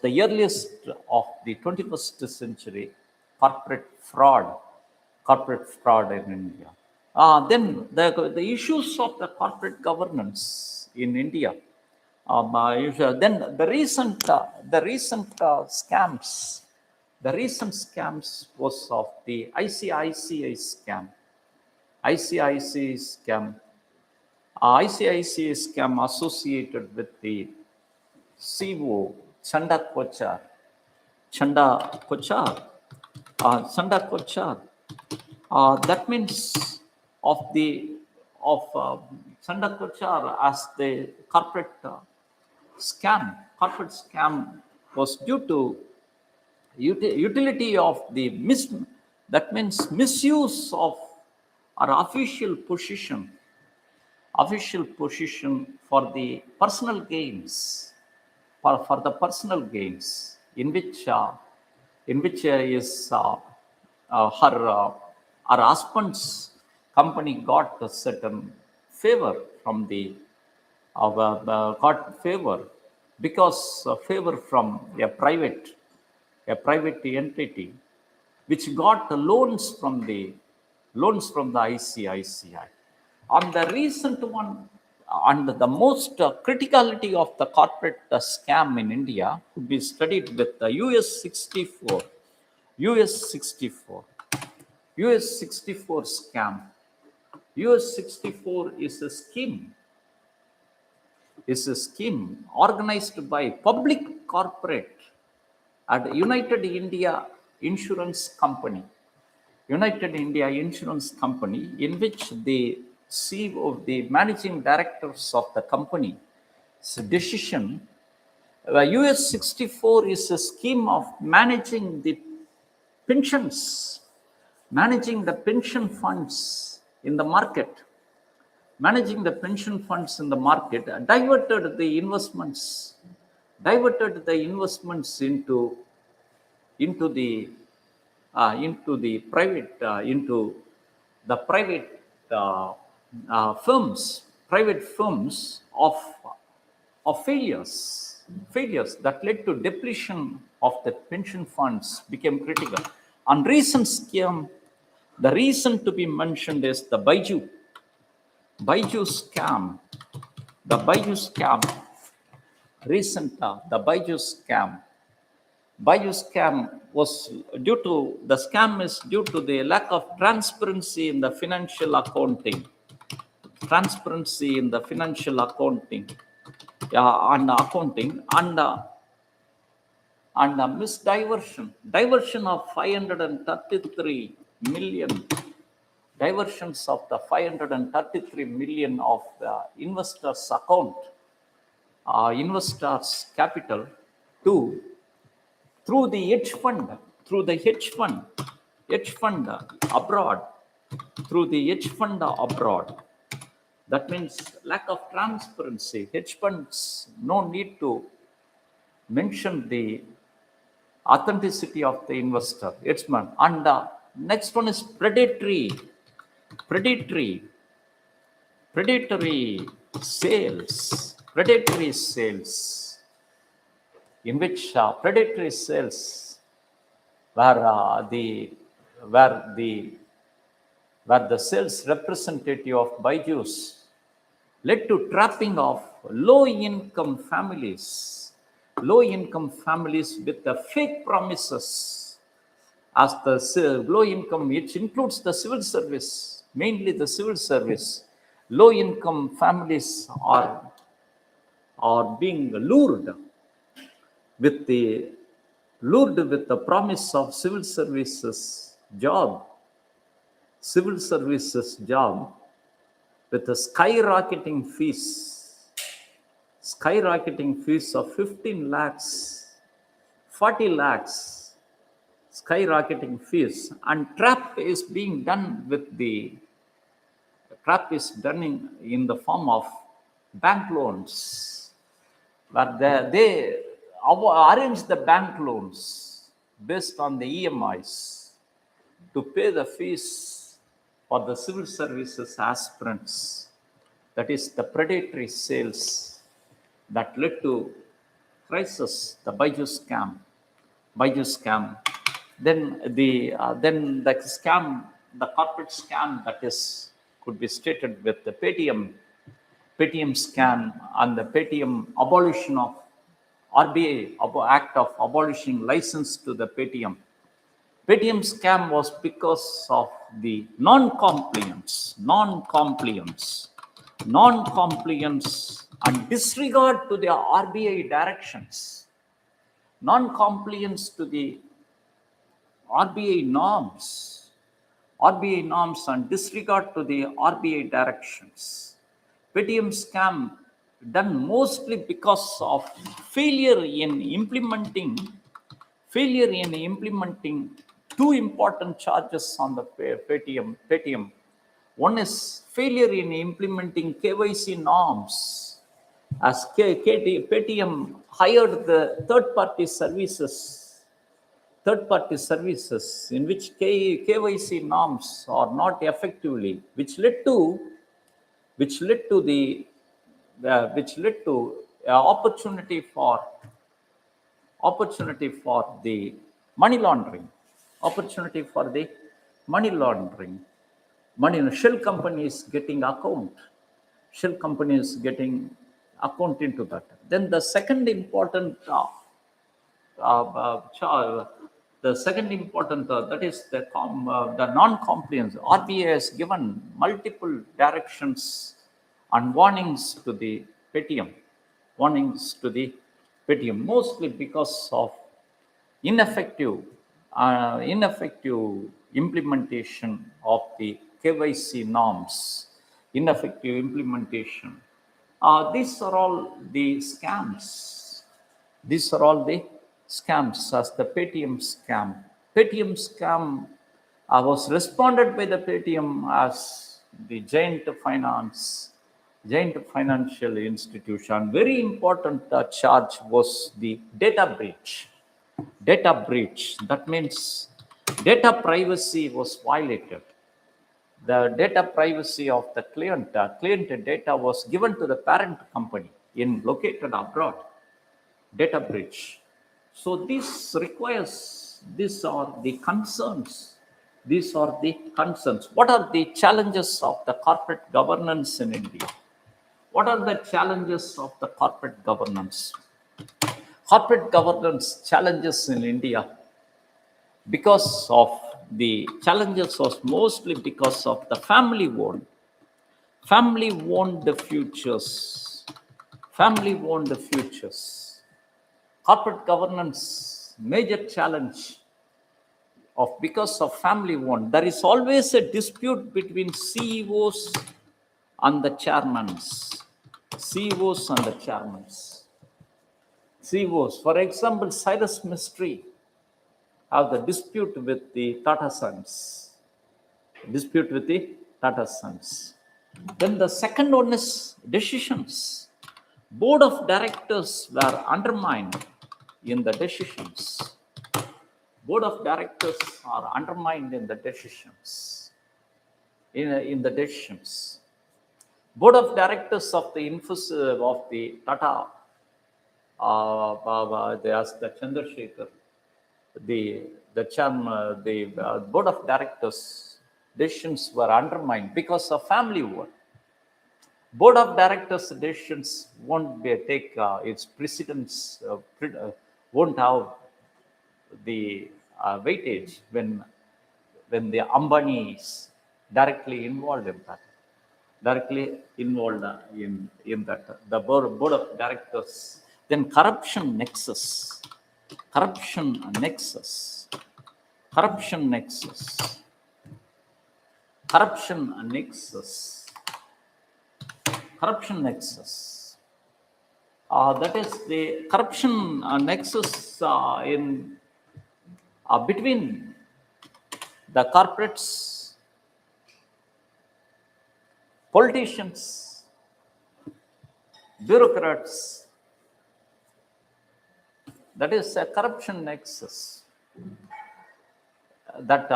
the earliest of the 21st century corporate fraud in India. Then the issues of the corporate governance in India. Then the recent scams. The recent scams was of the ICICI scam. ICICI scam associated with the CO Chanda Kochar. That means of Chanda Kochar as the corporate scam. Corporate scam was due to utility of the misuse of our official position for the personal gains, for the personal gains, in which is her husband's company got a certain favor from the got favor because favor from a private entity, which got loans from the ICICI. On the recent one, and the most criticality of the corporate scam in India could be studied with the US 64 scam. US 64 is a scheme organized by public corporate at United India Insurance Company, in which the CEO, the managing directors of the company, decision. US 64 is a scheme of managing the pensions, managing the pension funds in the market, diverted the investments into the private private firms of failures that led to depletion of the pension funds became critical. And recent scam, the reason to be mentioned is the Baiju scam. The Baiju scam, the Baiju scam was due to the lack of transparency in the financial accounting. And diversion of 533 million, diversions of the 533 million of the investors' account, investors' capital through the hedge fund abroad. That means lack of transparency. Hedge funds no need to mention the authenticity of the investor. And the next one is predatory sales. In which predatory sales where the sales representative of Baiju's led to trapping of low-income families with the fake promises, as the low income, which includes the civil service, mainly the civil service. Low-income families are being lured with the promise of civil services job with the skyrocketing fees of 15 lakhs, 40 lakhs, skyrocketing fees. And trap is done in the form of bank loans, where they arrange the bank loans based on the EMIs to pay the fees for the civil services aspirants. That is the predatory sales that led to crisis, the Baiju scam. Then the corporate scam that could be stated with the Paytm scam and the Paytm abolition of RBI Act of abolishing license to the Paytm. Paytm scam was because of the non-compliance and disregard to the RBI directions, non-compliance to the RBI norms and disregard to the RBI directions. Paytm scam done mostly because of failure in implementing two important charges on the Paytm. One is failure in implementing KYC norms, as Paytm hired the third-party services in which KYC norms are not effectively, which led to opportunity for the money laundering. Shell companies getting account into that. Then the second important that is the non-compliance. RBI has given multiple directions and warnings to the Paytm, mostly because of ineffective implementation of the KYC norms. These are all the scams. As the Paytm scam. Paytm scam was responded by the Paytm as the giant financial institution. Very important charge was the data breach. Data breach. That means data privacy was violated. The data privacy of the client data was given to the parent company located abroad. Data breach. So these are the concerns. These are the concerns. What are the challenges of the corporate governance in India? What are the challenges of the corporate governance? Corporate governance challenges in India because of the challenges was mostly because of the family owned the futures. Family owned the futures. Corporate governance major challenge of because of family owned. There is always a dispute between CEOs and the chairmen. CEOs and the chairmen. CEOs, for example, Cyrus Mistry have the dispute with the Tata Sons. Dispute with the Tata Sons. Then the second one is decisions. Board of directors were undermined in the decisions. Board of directors are undermined in the decisions. In the decisions. Board of directors of the Tata, the Chandrasekhar, the chairman, the board of directors decisions were undermined because of family war. Board of directors decisions won't take its precedence, won't have the weightage when the Ambani is directly involved in that. Directly involved in that. The board of directors. Then corruption nexus. Corruption nexus. Corruption nexus. Corruption nexus. Corruption nexus. That is the corruption nexus in between the corporates, politicians, bureaucrats. That is a corruption nexus that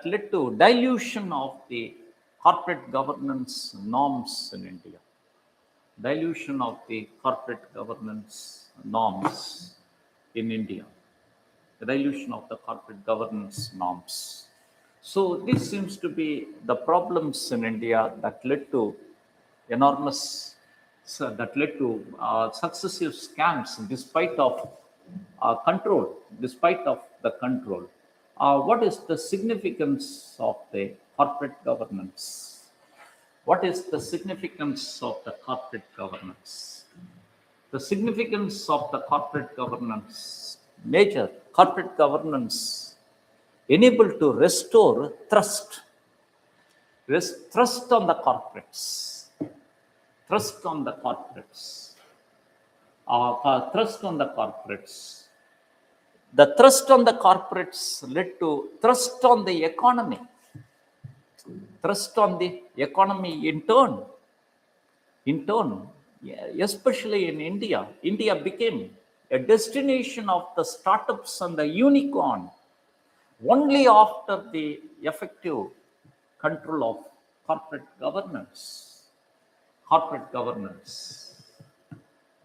led to dilution of the corporate governance norms in India. Dilution of the corporate governance norms in India. The dilution of the corporate governance norms. So this seems to be the problems in India that led to successive scams despite of control. Despite of the control. What is the significance of the corporate governance? What is the significance of the corporate governance? The significance of the corporate governance, major corporate governance, enable to restore trust. Trust on the corporates. Trust on the corporates. Trust on the corporates. The trust on the corporates led to trust on the economy. Trust on the economy in turn, especially in India. India became a destination of the startups and the unicorn only after the effective control of corporate governance. Corporate governance.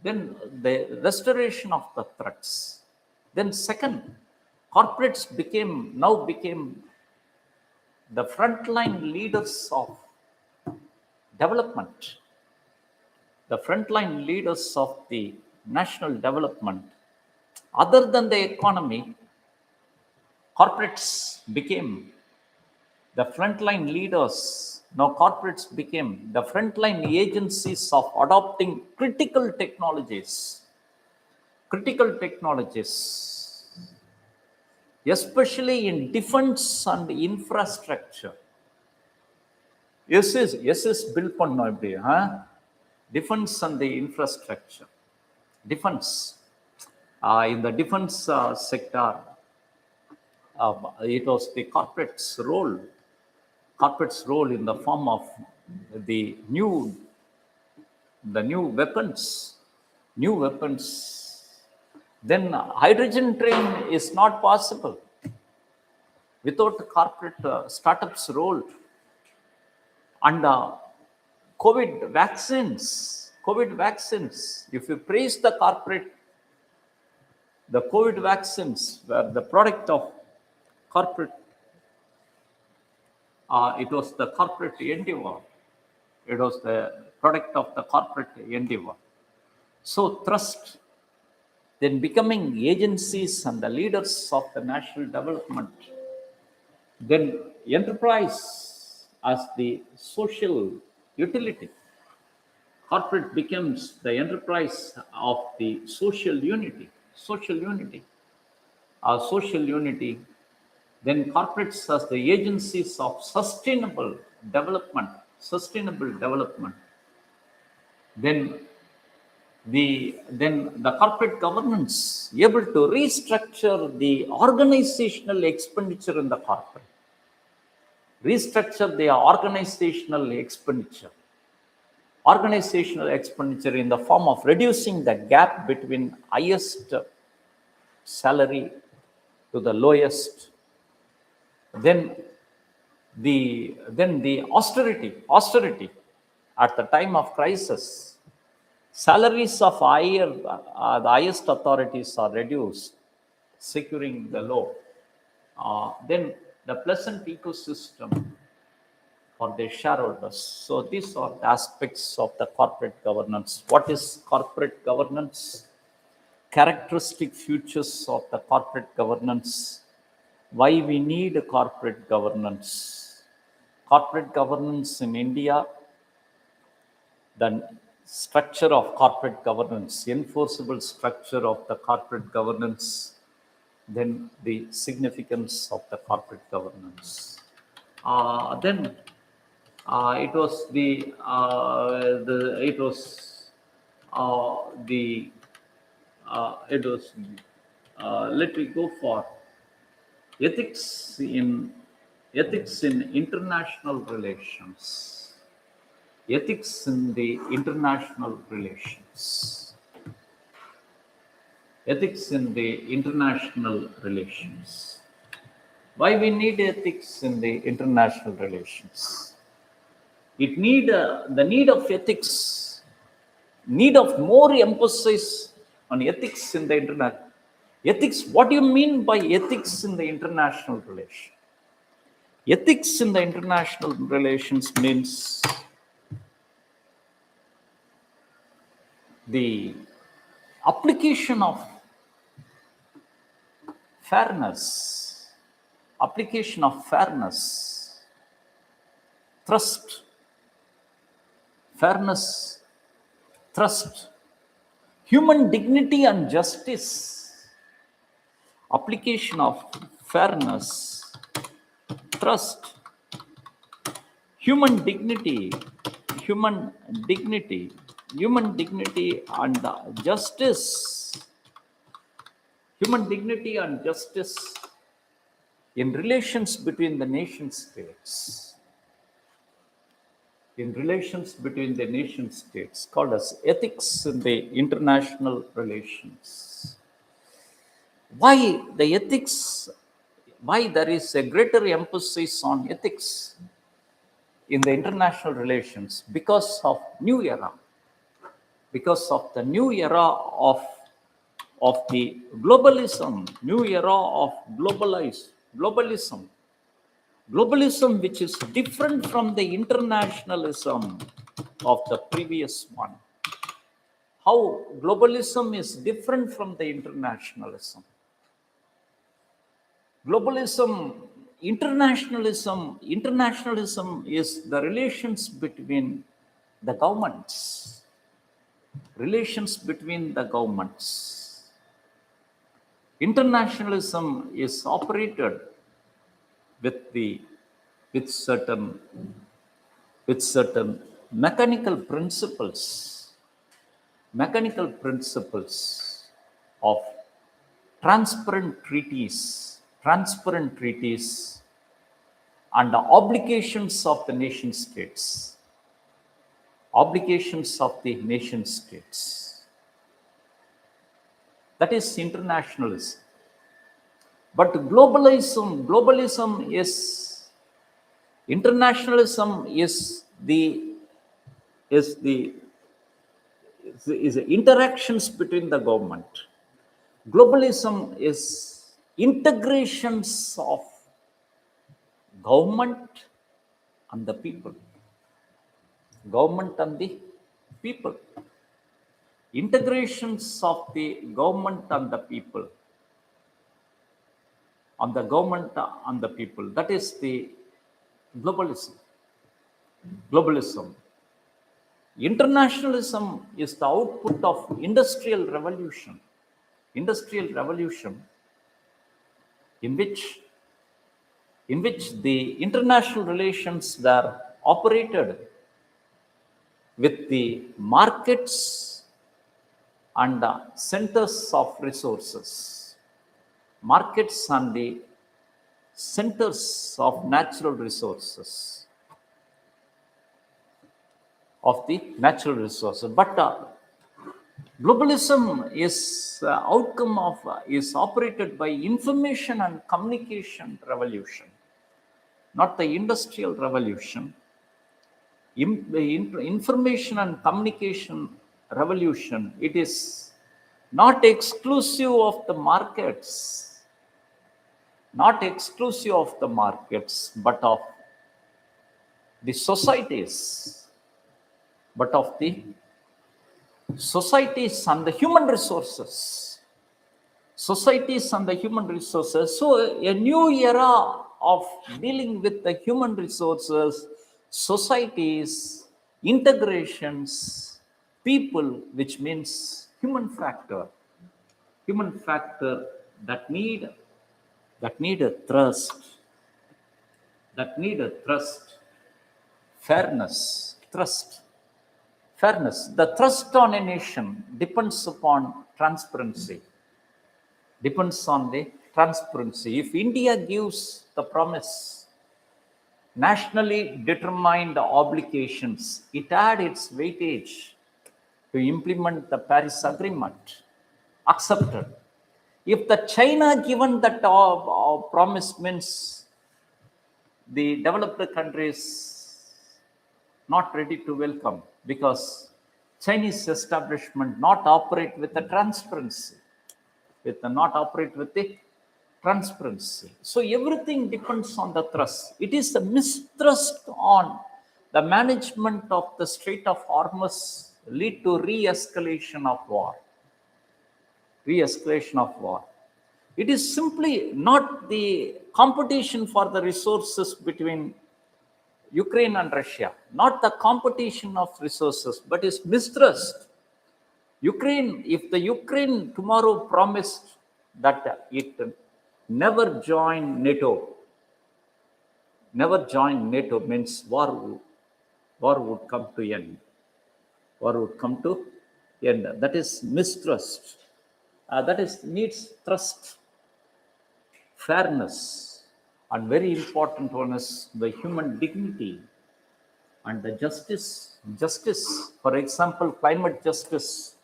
Then the restoration of the threats. Then second, corporates now became the frontline leaders of development. The frontline leaders of the national development. Other than the economy, corporates became the frontline leaders. Now corporates became the frontline agencies of adopting critical technologies. Critical technologies, especially in defense and infrastructure. Yes, built on defense and the infrastructure. Defense. In the defense sector, it was the corporate's role in the form of the new weapons. Then hydrogen train is not possible without corporate startups role. And COVID vaccines, if you praise the COVID vaccines were the product of corporate, it was the corporate endeavor. It was the product of the corporate endeavor. So trust, then becoming agencies and the leaders of the national development. Then enterprise as the social utility. Corporate becomes the enterprise of the social unity. Then corporates as the agencies of sustainable development. Then the corporate governance able to restructure the organizational expenditure in the corporate. Restructure the organizational expenditure in the form of reducing the gap between highest salary to the lowest. Then the austerity at the time of crisis. Salaries of the highest authorities are reduced, securing the low. Then the pleasant ecosystem for the shareholders. So these are the aspects of the corporate governance. What is corporate governance? Characteristic features of the corporate governance. Why we need corporate governance? Corporate governance in India, the structure of corporate governance, enforceable structure of the corporate governance, then the significance of the corporate governance. Then it was let me go for ethics in international relations. Ethics in the international relations. Why we need ethics in the international relations? It the need of ethics, need of more emphasis on ethics in the international. Ethics, what do you mean by ethics in the international relation? Ethics in the international relations means the application of fairness, trust, human dignity and justice, application of fairness, trust, human dignity and justice. Human dignity and justice in relations between the nation states. Called as ethics in the international relations. Why the ethics? Why there is a greater emphasis on ethics in the international relations? Because of new era. Because of the new era of the globalism, new era of globalism, which is different from the internationalism of the previous one. How globalism is different from the internationalism? Internationalism is the relations between the governments. Internationalism is operated with certain mechanical principles of transparent treaties, transparent treaties, and the obligations of the nation states. Obligations of the nation states. That is internationalism. But globalism is, internationalism is the interactions between the government. Globalism is integrations of government and the people. Government and the people. Integrations of the government and the people. On the government and the people. That is the globalism. Globalism. Internationalism is the output of industrial revolution. Industrial revolution in which the international relations were operated with the markets and the centers of resources. Markets and the centers of natural resources. But globalism is outcome of, is operated by information and communication revolution, not the industrial revolution. Information and communication revolution, it is not exclusive of the markets, but of the societies, and the human resources. So a new era of dealing with the human resources, societies, integrations, people, which means human factor that need a trust, fairness. The trust on a nation depends upon transparency. If India gives the promise, nationally determined obligations, it adds its weightage to implement the Paris Agreement, accepted. If the China given that promise, means the developed countries not ready to welcome, because Chinese establishment not operate with the transparency, So everything depends on the trust. It is the mistrust on the management of the Strait of Hormuz lead to re-escalation of war. It is simply not the competition for the resources between Ukraine and Russia, not the competition of resources, but is mistrust. If the Ukraine tomorrow promised that it never join NATO, means war would come to end. That is mistrust. Needs trust, fairness, and very important one is the human dignity and the justice. For example, climate justice.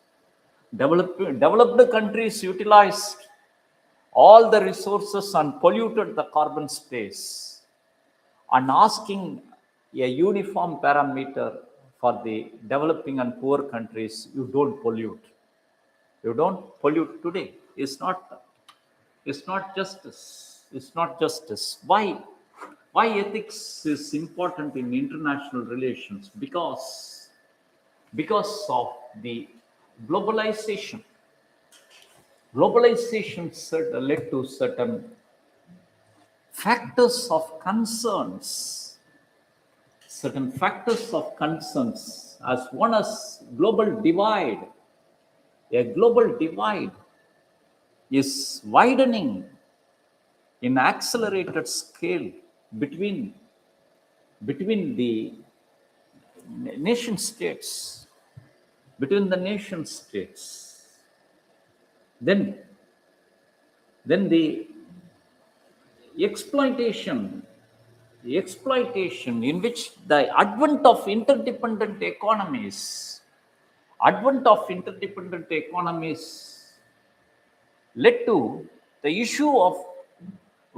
Developed countries utilized all the resources and polluted the carbon space, and asking a uniform parameter for the developing and poor countries. You don't pollute today. It's not justice. Why ethics is important in international relations? Because of the globalization led to certain factors of concerns, as one as global divide. A global divide is widening in accelerated scale between the nation states. Then the exploitation in which the advent of interdependent economies led to the issue of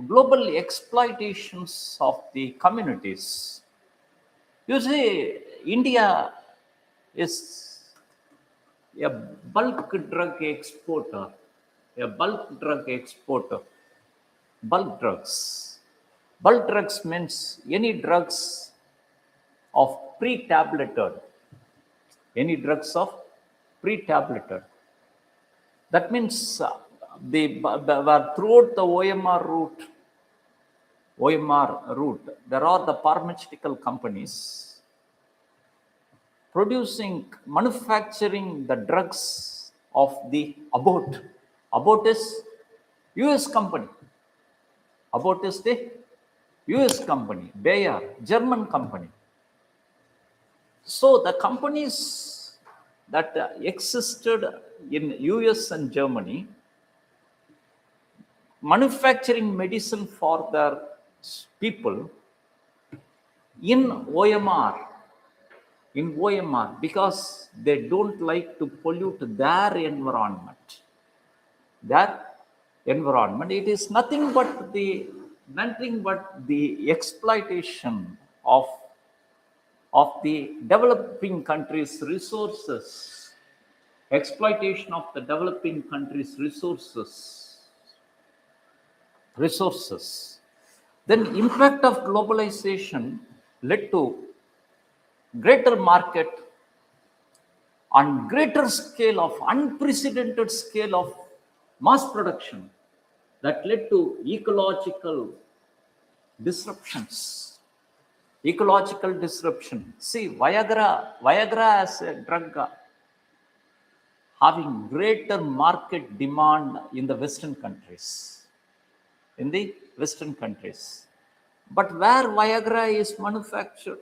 global exploitations of the communities. You see, India is a bulk drug exporter, bulk drugs. Bulk drugs means any drugs of pre-tableted, That means they were throughout the OMR route, there are the pharmaceutical companies manufacturing the drugs of the Abbott. Abbott is US company. Abbott is the US company. Bayer, German company. So the companies that existed in US and Germany manufacturing medicine for their people in OMR, because they don't like to pollute their environment. It is nothing but the exploitation of the developing countries' resources. Exploitation of the developing countries' resources. Then impact of globalization led to greater market and unprecedented scale of mass production that led to ecological disruptions. See, Viagra as a drug having greater market demand in the Western countries. But where Viagra is manufactured?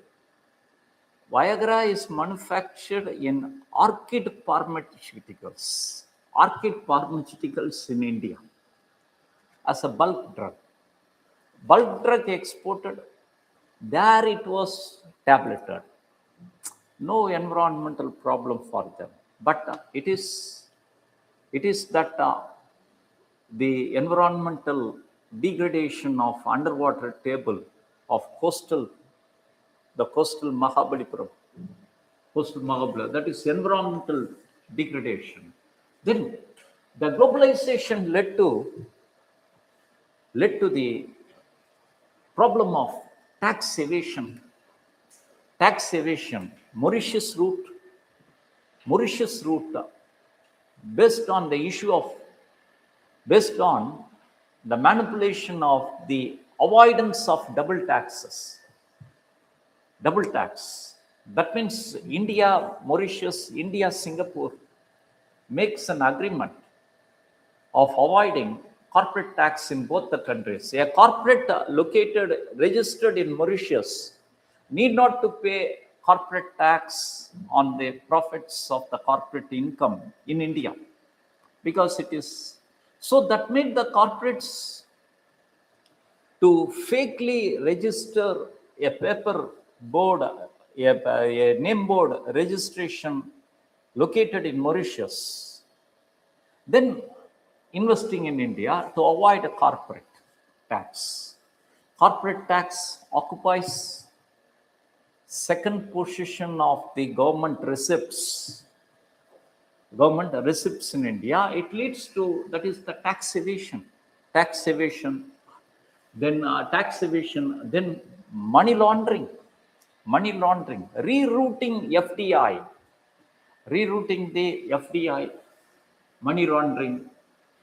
Viagra is manufactured in Orchid Pharmaceuticals in India as a bulk drug. Bulk drug exported, there it was tableted. No environmental problem for them. But it is that the environmental degradation of underwater table of coastal Mahabalipuram, that is environmental degradation. Then the globalization led to the problem of tax evasion. Mauritius route, based on the manipulation of the avoidance of double tax. That means India, Mauritius, India, Singapore makes an agreement of avoiding corporate tax in both the countries. A corporate registered in Mauritius need not to pay corporate tax on the profits of the corporate income in India, because it is so that made the corporates to fakely register a paper board, a name board registration located in Mauritius, then investing in India to avoid a corporate tax. Corporate tax occupies second position of the government receipts in India. It leads to, that is the tax evasion, then money laundering, rerouting the FDI, money laundering.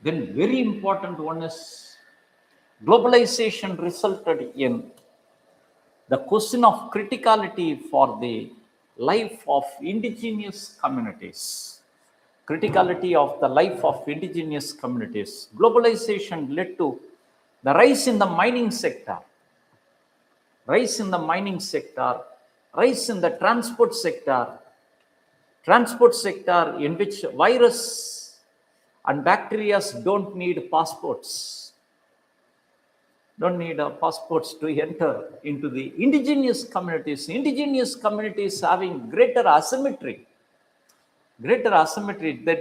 Then very important one is globalization resulted in the question of criticality for the life of indigenous communities. Globalization led to the rise in the mining sector, rise in the transport sector in which virus and bacteria don't need passports. don't need passports to enter into the indigenous communities. Indigenous communities having greater asymmetry. They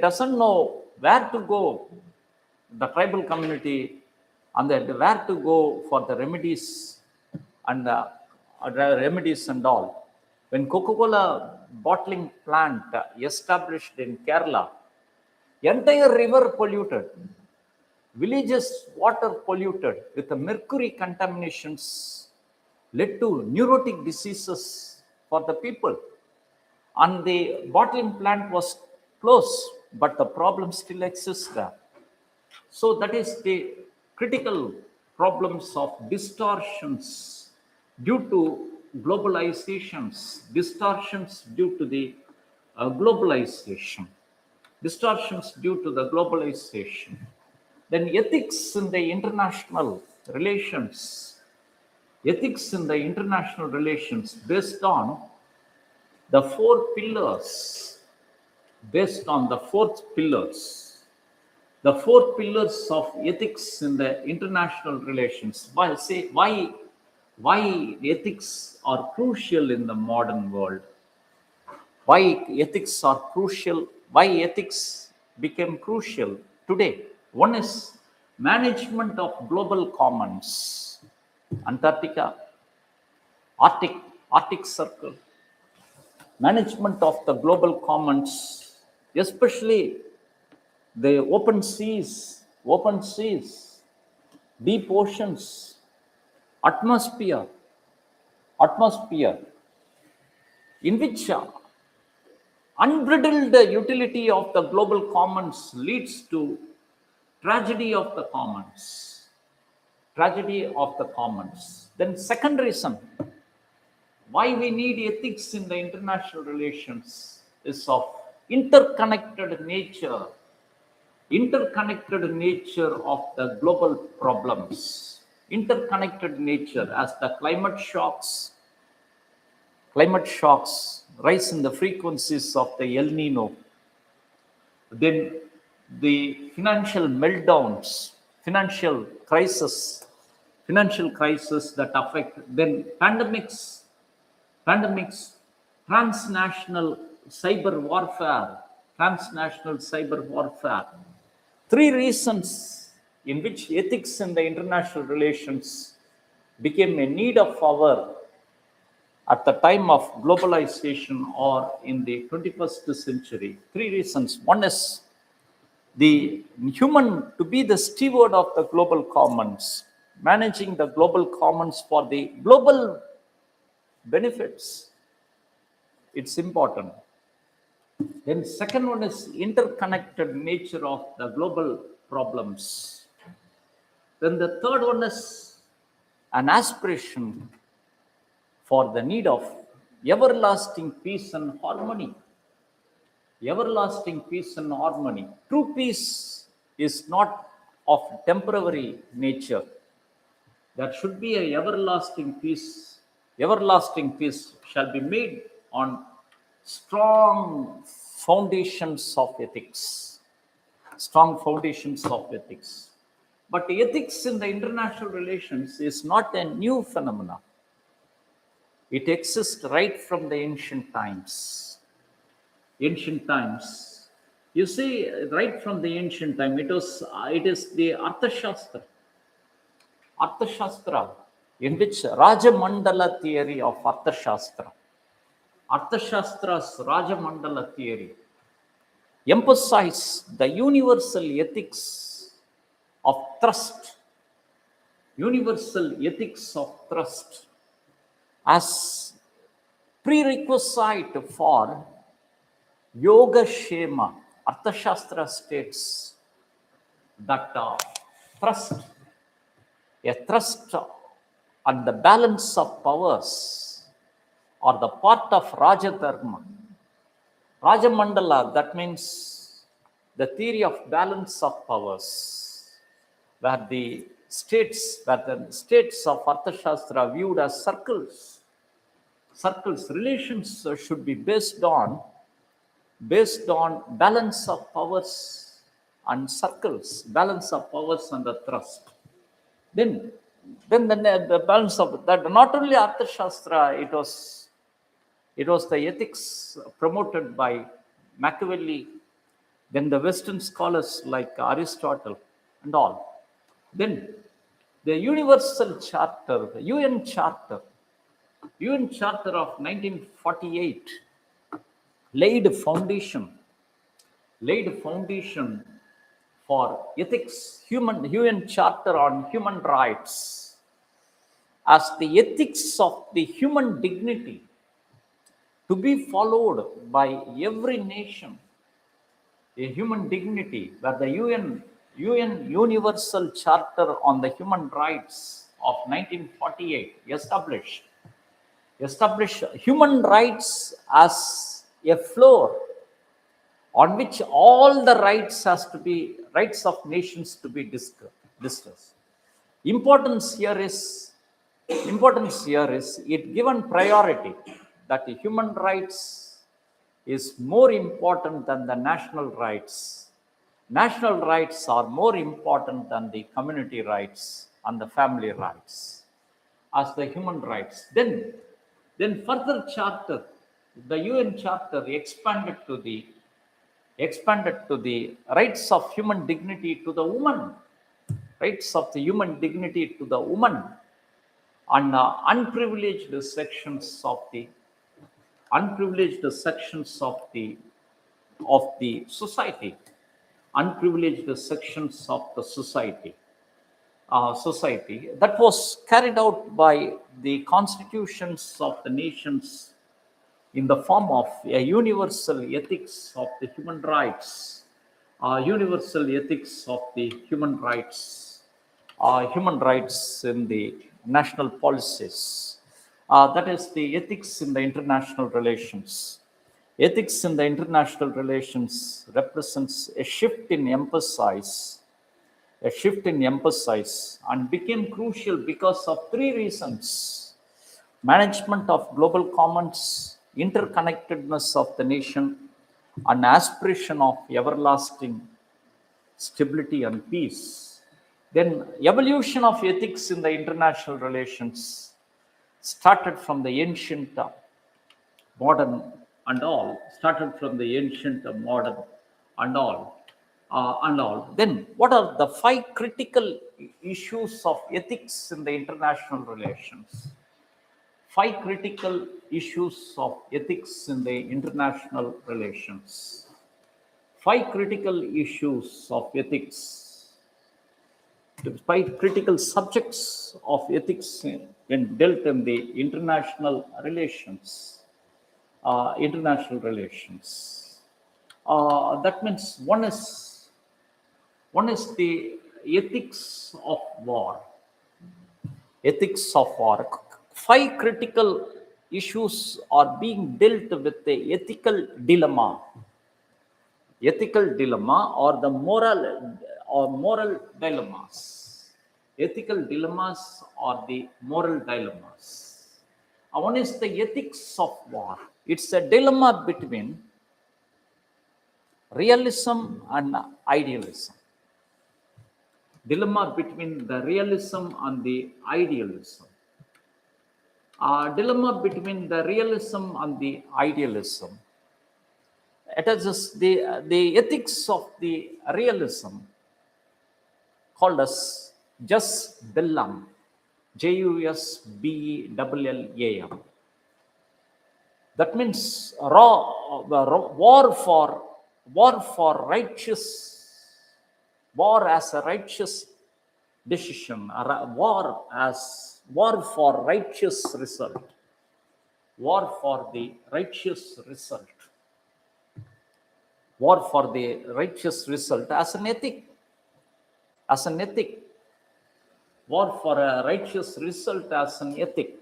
doesn't know where to go, the tribal community, and then where to go for the remedies and remedies and all. When Coca-Cola bottling plant established in Kerala, entire river polluted, villages water polluted with the mercury contaminations, led to neurotic diseases for the people. And the bottling plant was closed, but the problem still exists there. So that is the critical problems of distortions due to globalizations, distortions due to the globalization, distortions due to the globalization. Then ethics in the international relations, ethics in the international relations based on the four pillars, based on the fourth pillars, the four pillars of ethics in the international relations. Why ethics are crucial in the modern world? Why ethics are crucial? Why ethics became crucial today? One is management of global commons, Antarctica, Arctic Circle, management of the global commons, especially the open seas, deep oceans, atmosphere, in which unbridled utility of the global commons leads to tragedy of the commons. Tragedy of the commons. Then second reason why we need ethics in the international relations is of interconnected nature of the global problems. Interconnected nature, as the climate shocks rise in the frequencies of the El Nino, then the financial meltdowns, financial crisis that affect, then pandemics, transnational cyber warfare. Three reasons in which ethics in the international relations became a need of hour at the time of globalization or in the 21st century. Three reasons. One is the human to be the steward of the global commons, managing the global commons for the global benefits. It's important. Then second one is interconnected nature of the global problems. Then the third one is an aspiration for the need of everlasting peace and harmony. Everlasting peace and harmony. True peace is not of temporary nature. There should be a everlasting peace. Everlasting peace shall be made on strong foundations of ethics. Strong foundations of ethics. But ethics in the international relations is not a new phenomenon. It exists right from the ancient times. You see, right from the ancient time, it is the Arthashastra, in which Rajamandala theory of Arthashastra's Rajamandala theory emphasize the universal ethics of trust, as prerequisite for Yoga Shema. Arthashastra states that a thrust and the balance of powers are the part of Rajadharma. Rajamandala, that means the theory of balance of powers, where the states of Arthashastra viewed as circles. Relations should be based on balance of powers and circles, balance of powers and the thrust. Then then the balance of that, not only Arthashastra, it was the ethics promoted by Machiavelli, then the Western scholars like Aristotle and all. Then the Universal Charter, the UN Charter of 1948 laid foundation for ethics, UN Charter on Human Rights, as the ethics of the human dignity to be followed by every nation, a human dignity, where the UN Universal Charter on the Human Rights of 1948 established human rights as a floor on which all the rights of nations to be discussed. Importance here is it given priority that the human rights is more important than the national rights. National rights are more important than the community rights and the family rights as the human rights. Then further charter, the UN Charter expanded to the rights of human dignity to the woman, rights of the human dignity to the woman, and unprivileged sections of the society, society that was carried out by the constitutions of the nations in the form of a universal ethics of the human rights, human rights in the national policies. That is the ethics in the international relations. Ethics in the international relations represents a shift in emphasis and became crucial because of three reasons: management of global commons, interconnectedness of the nation, and aspiration of everlasting stability and peace. Then evolution of ethics in the international relations started from the ancient modern and all then what are the five critical issues of ethics in the international relations? Five critical issues of ethics in the international relations. Five critical issues of ethics. The five critical subjects of ethics when dealt in the international relations. That means one is the ethics of war. Ethics of war. Five critical issues are being dealt with the ethical dilemma or the moral dilemmas. Ethical dilemmas or the moral dilemmas. One is the ethics of war. It's a dilemma between realism and idealism. Dilemma between the realism and the idealism. Dilemma between the realism and the idealism. It is just the ethics of the realism called as jus bellum, JUSBELLAM. That means war as a righteous decision, war for righteous result. War for the righteous result. War for the righteous result as an ethic. War for a righteous result as an ethic.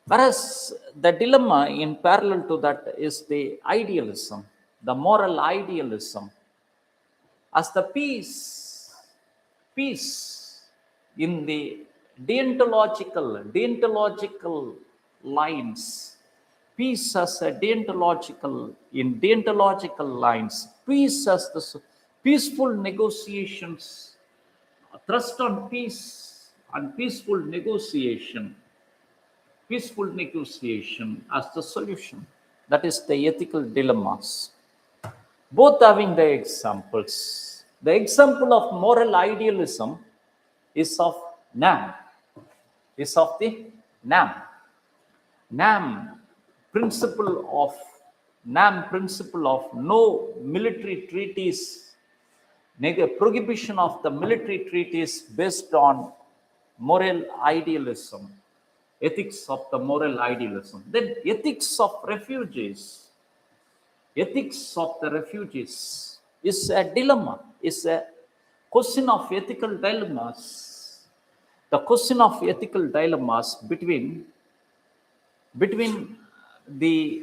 Whereas the dilemma in parallel to that is the idealism, the moral idealism, as the peace in the deontological lines. Peace as a deontological lines. Peace as the peaceful negotiations, thrust on peace and peaceful negotiation as the solution. That is the ethical dilemmas. Both having the examples. The example of moral idealism is of NAM, is of the NAM. NAM principle of no military treaties, prohibition of the military treaties based on moral idealism, ethics of the moral idealism. Then ethics of the refugees is a dilemma, is a question of ethical dilemmas. The question of ethical dilemmas between the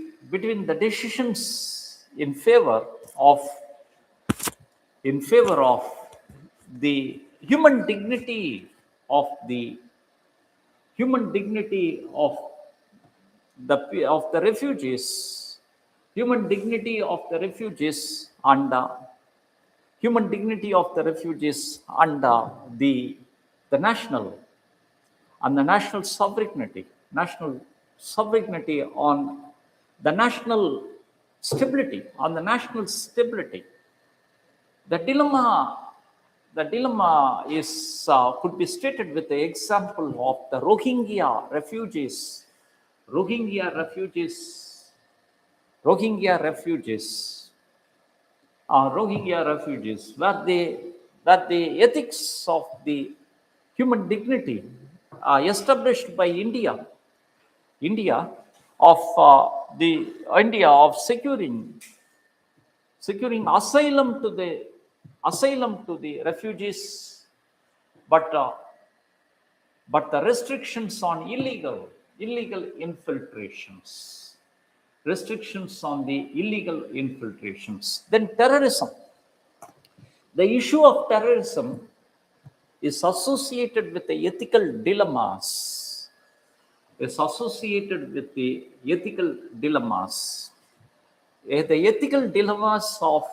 decisions in favor of the human dignity of the refugees, human dignity of the refugees and human dignity of the refugees and the national and the national sovereignty on the national stability, The dilemma is could be stated with the example of the Rohingya refugees, Rohingya refugees, where the ethics of the human dignity established by India of securing asylum to the refugees, but the restrictions on illegal infiltrations, Then terrorism. The issue of terrorism is associated with the ethical dilemmas. The ethical dilemmas of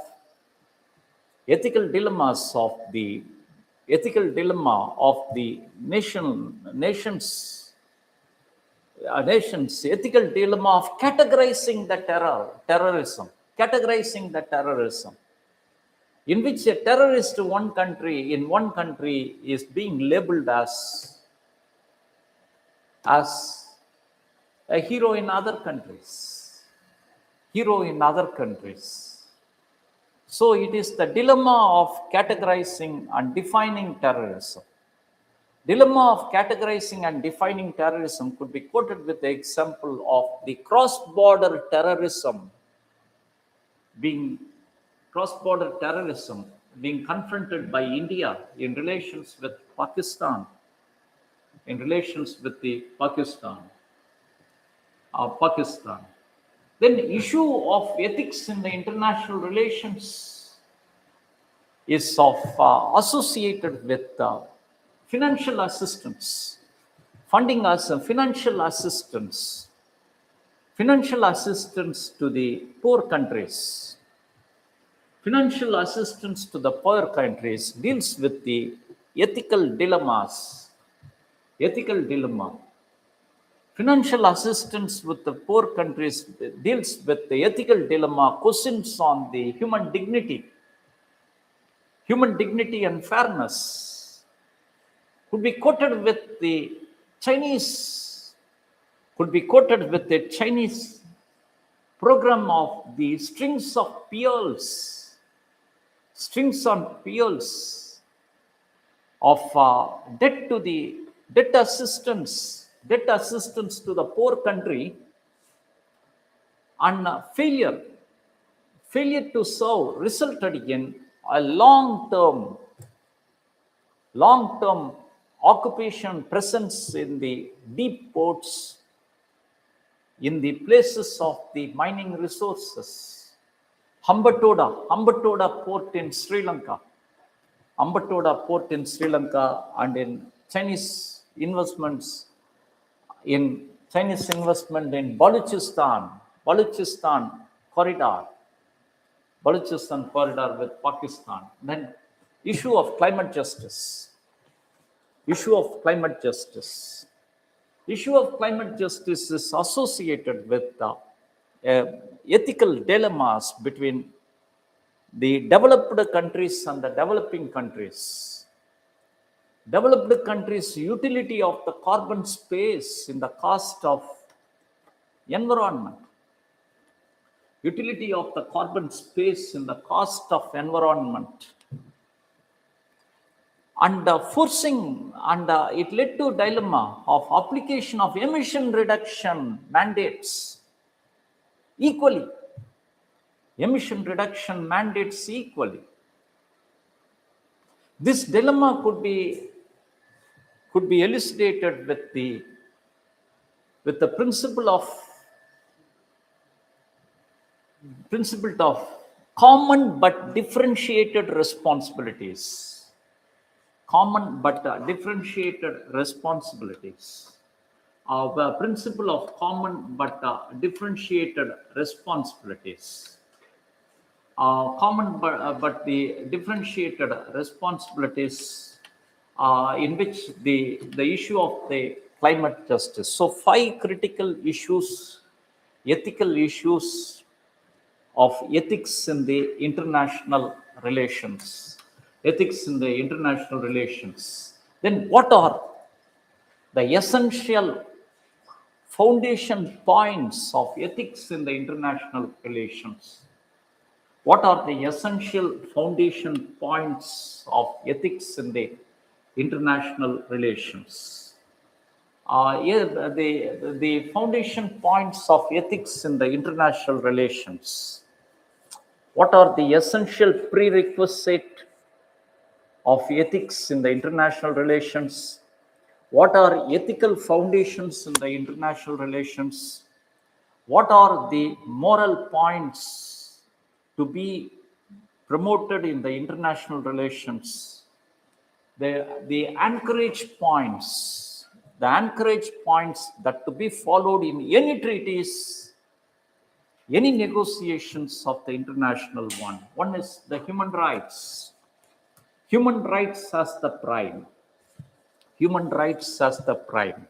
the nations, ethical dilemma of categorizing the terrorism, in which a terrorist in one country is being labeled as a hero in other countries. So it is the dilemma of categorizing and defining terrorism. Dilemma of categorizing and defining terrorism could be quoted with the example of the cross-border terrorism being confronted by India in relations with Pakistan. Then issue of ethics in the international relations is associated with financial assistance, financial assistance to the poor countries. Financial assistance to the poor countries deals with the ethical dilemma. Financial assistance with the poor countries deals with the ethical dilemma, questions on the human dignity and fairness. Could be quoted with the Chinese program of the strings on pearls of debt assistance to the poor country, and failure to serve resulted in a long-term occupation presence in the deep ports, in the places of the mining resources. Hambatoda port in Sri Lanka, and in Chinese investment in Balochistan corridor with Pakistan. Then issue of climate justice. issue of climate justice. Issue of climate justice is associated with ethical dilemmas between the developed countries and the developing countries. Developed countries' utility of the carbon space in the cost of environment. Utility of the carbon space in the cost of environment. And forcing, and it led to a dilemma of application of emission reduction mandates equally. Emission reduction mandates equally. This dilemma could be elucidated with the principle of common but differentiated responsibilities. Common but differentiated responsibilities. The principle of common but differentiated responsibilities. Common but the differentiated responsibilities in which the issue of the climate justice. So 5 critical issues, ethical issues of ethics in the international relations. Ethics in the international relations. Then what are the essential foundation points of ethics in the international relations? What are the essential foundation points of ethics in the international relations? The foundation points of ethics in the international relations. What are the essential prerequisites of ethics in the international relations? What are ethical foundations in the international relations? What are the moral points to be promoted in the international relations? The anchorage points, that to be followed in any treaties, any negotiations of the international one. One is the human rights. Human rights as the prime. Human rights as the prime.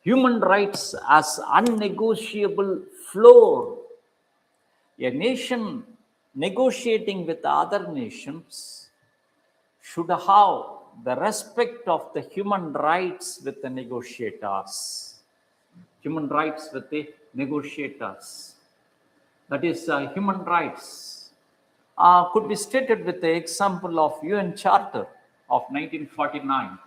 Human rights as unnegotiable floor. A nation negotiating with other nations should have the respect of the human rights with the negotiators. Human rights with the negotiators. That is, human rights could be stated with the example of UN Charter of 1949.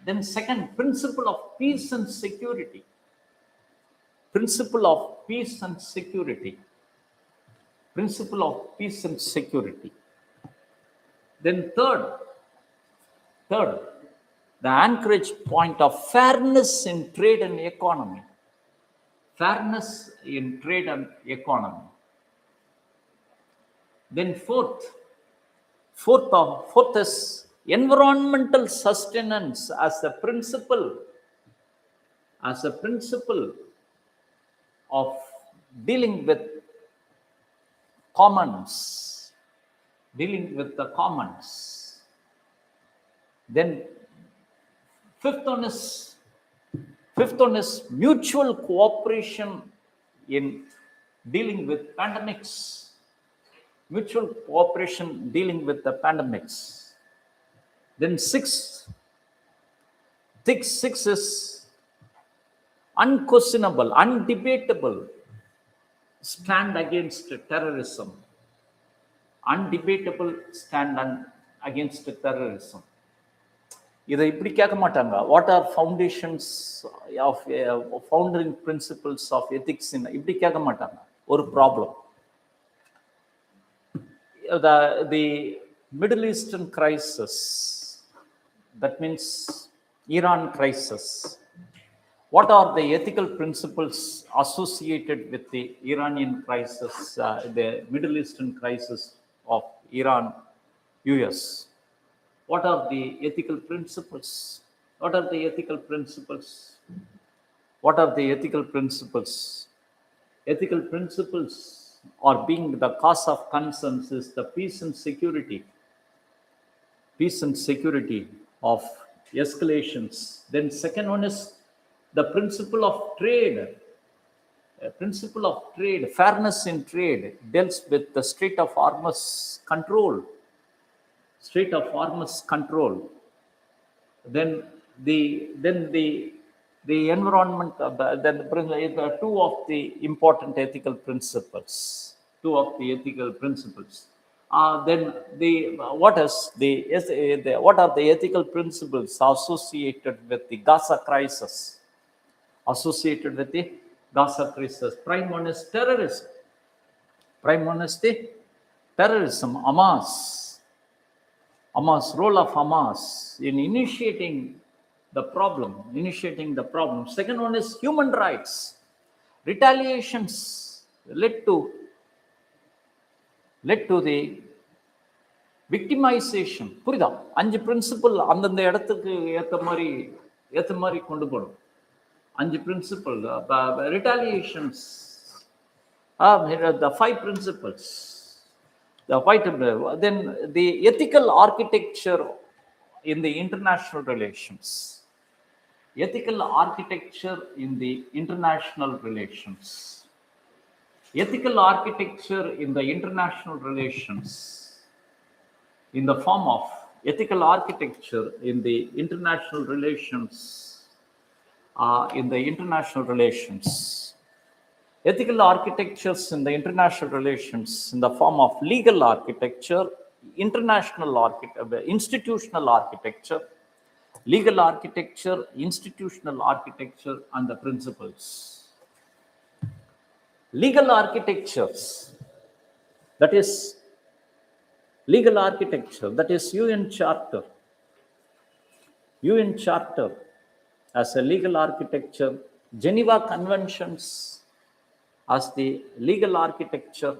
Then second, principle of peace and security. Principle of peace and security. Principle of peace and security. Then third, the anchorage point of fairness in trade and economy. Fairness in trade and economy. Then fourth is environmental sustenance as a principle of dealing with commons. Dealing with the commons. Then fifth one is mutual cooperation in dealing with pandemics. Mutual cooperation dealing with the pandemics. Then six is unquestionable, undebatable stand against terrorism. Undebatable stand against terrorism. இதை இப்படி கேட்க மாட்டாங்க. What are foundations of foundering principles of ethics இப்படி கேட்க மாட்டாங்க. ஒரு problem. The Middle Eastern crisis, that means Iran crisis. What are the ethical principles associated with the Iranian crisis, the Middle Eastern crisis of Iran, US? What are the ethical principles? What are the ethical principles? What are the ethical principles? Ethical principles are being the cause of concerns is the peace and security. peace and security, of escalations. Then second one is the principle of trade. Principle of trade, fairness in trade, deals with the Strait of Hormuz control. Strait of Hormuz control. Then the environment. Then two of the important ethical principles. Two of the ethical principles. Then what are the ethical principles associated with the Gaza crisis? Associated with the Gaza crisis. Prime one is terrorism. Prime one is the terrorism. Hamas, role of Hamas in initiating the problem. Second one is human rights. Retaliations led to the victimization. புரியுதா? 5 principal அந்தந்த இடத்துக்கு ஏத்த மாதிரி கொண்டு போகணும். 5 principal. ரிட்டாலியேஷன்ஸ், the 5 principles. Then the ethical architecture in the international relations. Ethical architecture in the international relations. Ethical architecture in the international relations, in the form of ethical architecture in the international relations, ethical architectures in the international relations in the form of legal architecture, institutional architecture, legal architecture, institutional architecture, and the principles. Legal architectures, that is UN Charter. UN Charter as a legal architecture, Geneva Conventions as the legal architecture,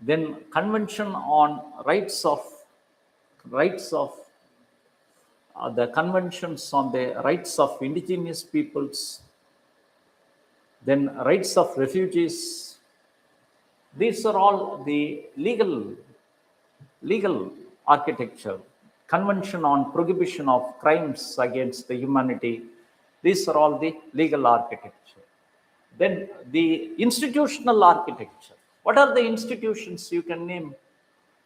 then Convention on Rights of the Conventions on the Rights of Indigenous Peoples, then rights of refugees. These are all the legal architecture. Convention on Prohibition of Crimes against the Humanity. These are all the legal architecture. Then the institutional architecture. What are the institutions you can name?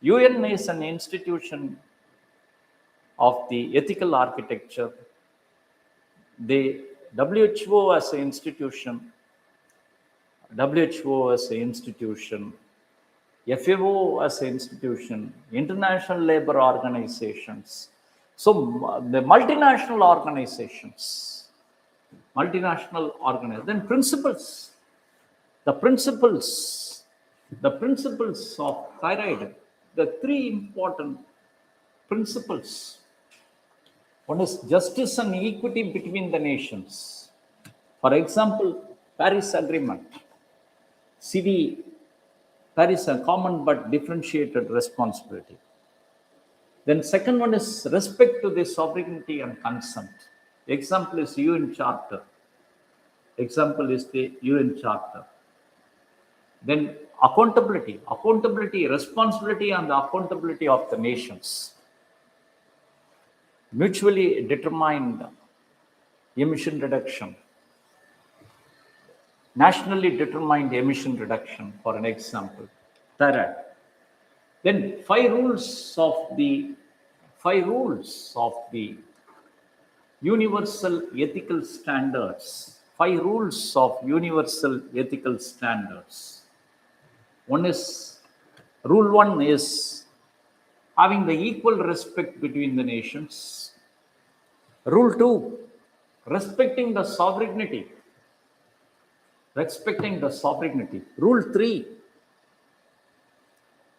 UN is an institution of the ethical architecture. The WHO as an institution, FAO as an institution, international labor organizations. So the multinational organizations. Then principles. The principles of thyroid. The 3 important principles. One is justice and equity between the nations. For example, Paris Agreement. Paris, a common but differentiated responsibility. Then second one is respect to the sovereignty and consent. Example is UN Charter. Then accountability, responsibility and the accountability of the nations. Mutually determined emission reduction. Nationally determined emission reduction, for an example. Third, then 5 rules of the universal ethical standards. 5 rules of universal ethical standards. Rule 1 is having the equal respect between the nations. Rule 2, respecting the sovereignty. Rule 3,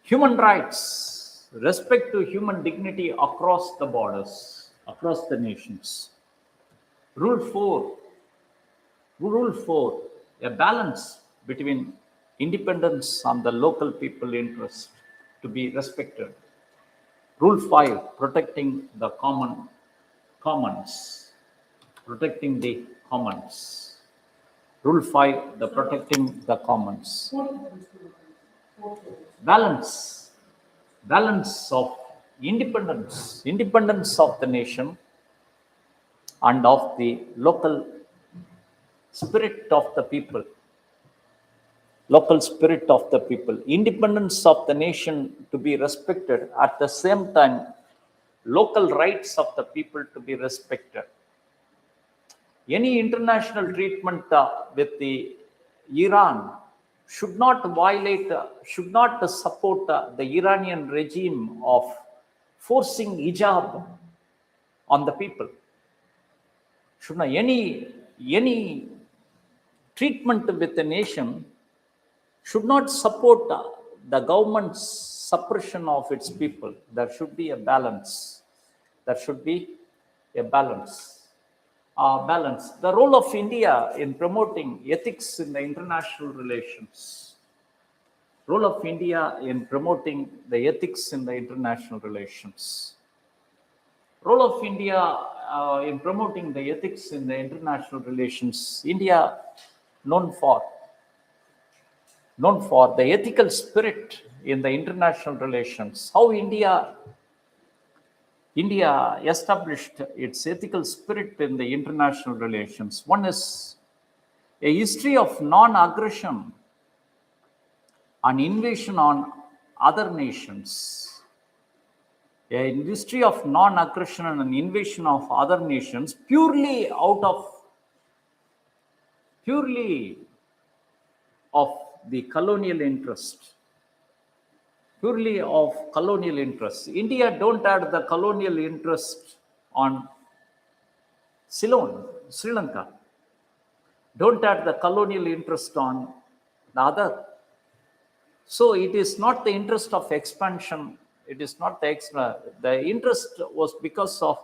human rights, respect to human dignity across the borders, across the nations. Rule 4, a balance between independence and the local people interest to be respected. Rule 5, protecting the commons. Rule 5, the protecting the commons. Balance of independence of the nation and of the local spirit of the people, independence of the nation to be respected, at the same time, local rights of the people to be respected. Any international treatment with the Iran should not violate, should not support the Iranian regime of forcing hijab on the people. Should not any treatment with the nation should not support the government's suppression of its people. There should be a balance. There should be a balance. The role of India in promoting ethics in the international relations. Role of India in promoting the ethics in the international relations. Role of India in promoting the ethics in the international relations. India known for the ethical spirit in the international relations. How India established its ethical spirit in the international relations. One is a history of non-aggression and invasion on other nations. A history of non-aggression and invasion of other nations purely of the colonial interest. Purely of colonial interest. India don't have the colonial interest on Ceylon, Sri Lanka. Don't have the colonial interest on the other. So it is not the interest of expansion. It is not the extra. The interest was because of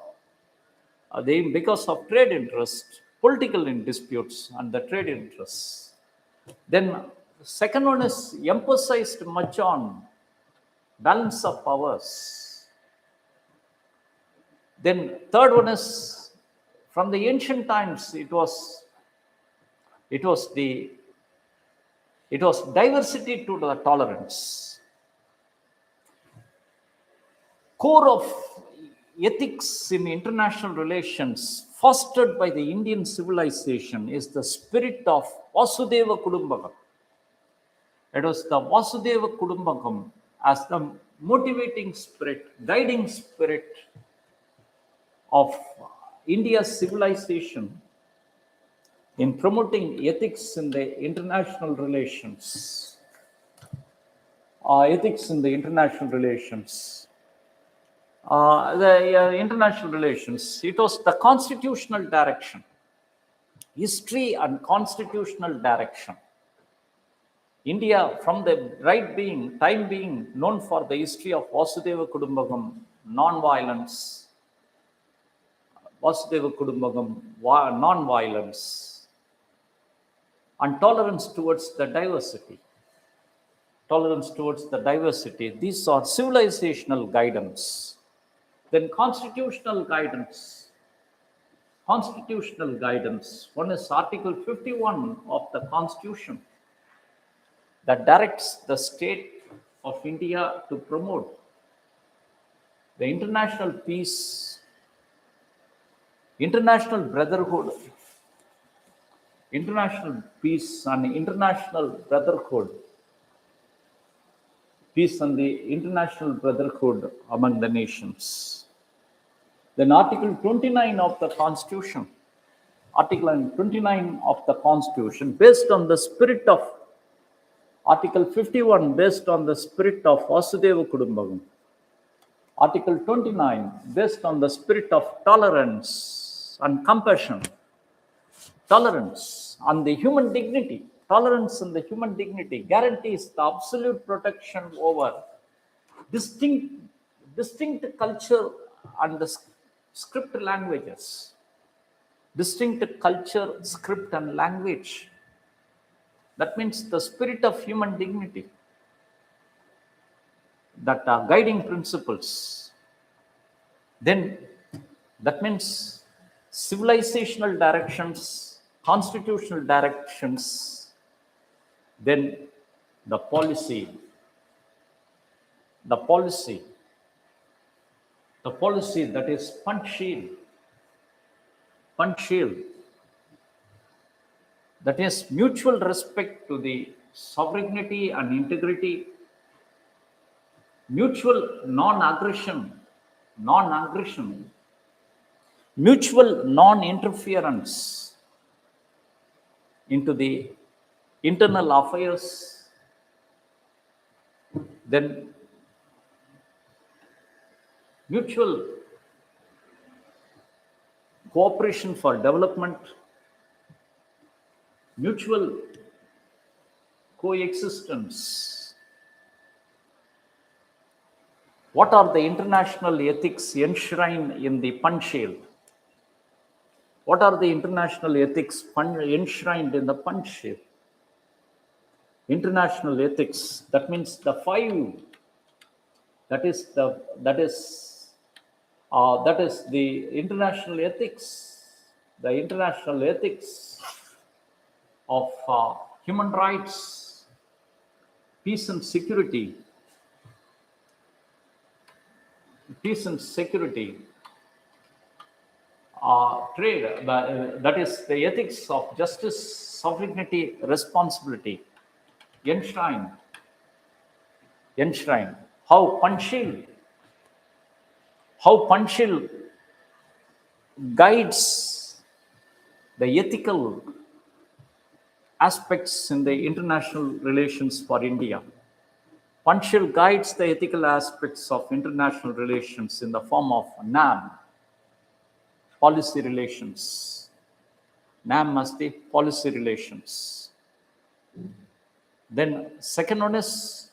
trade interest, political disputes, and the trade interests. Then second one is emphasized much on balance of powers. Then third one is from the ancient times, it was diversity to the tolerance. Core of ethics in international relations fostered by the Indian civilization is the spirit of Vasudeva Kudumbakam. It was the Vasudeva Kudumbakam as the motivating spirit, guiding spirit of India's civilization in promoting ethics in the international relations. International relations, it was the constitutional direction, history and constitutional direction. India, from the time being known for the history of Vasudeva Kudumbakam, non-violence, and tolerance towards the diversity. These are civilizational guidance. Then constitutional guidance. One is Article 51 of the Constitution that directs the state of India to promote the international peace, international brotherhood, international peace and international brotherhood, among the nations. Then Article 29 of the Constitution, based on the spirit of Article 51, based on the spirit of Vasudeva Kudumbakam. Article 29, based on the spirit of tolerance and compassion. Tolerance and the human dignity. Tolerance and the human dignity guarantees the absolute protection over distinct culture and the script languages. Distinct culture, script and language. That means the spirit of human dignity. That are guiding principles. Then that means civilizational directions, constitutional directions, then the policy the policy that is punch-shield, that is mutual respect to the sovereignty and integrity, mutual non-aggression, mutual non-interference into the internal affairs, then mutual cooperation for development, mutual coexistence. What are the international ethics enshrined in the punch-shield? What are the international ethics enshrined in the punch-shield? International ethics, that means the five, that is the international ethics, of human rights, peace and security, trade, that is the ethics of justice, sovereignty, responsibility, enshrined. How punch-shield guides the ethical aspects in the international relations for India. Punch-shield guides the ethical aspects of international relations in the form of NAM, policy relations. NAM must be policy relations. Then second one is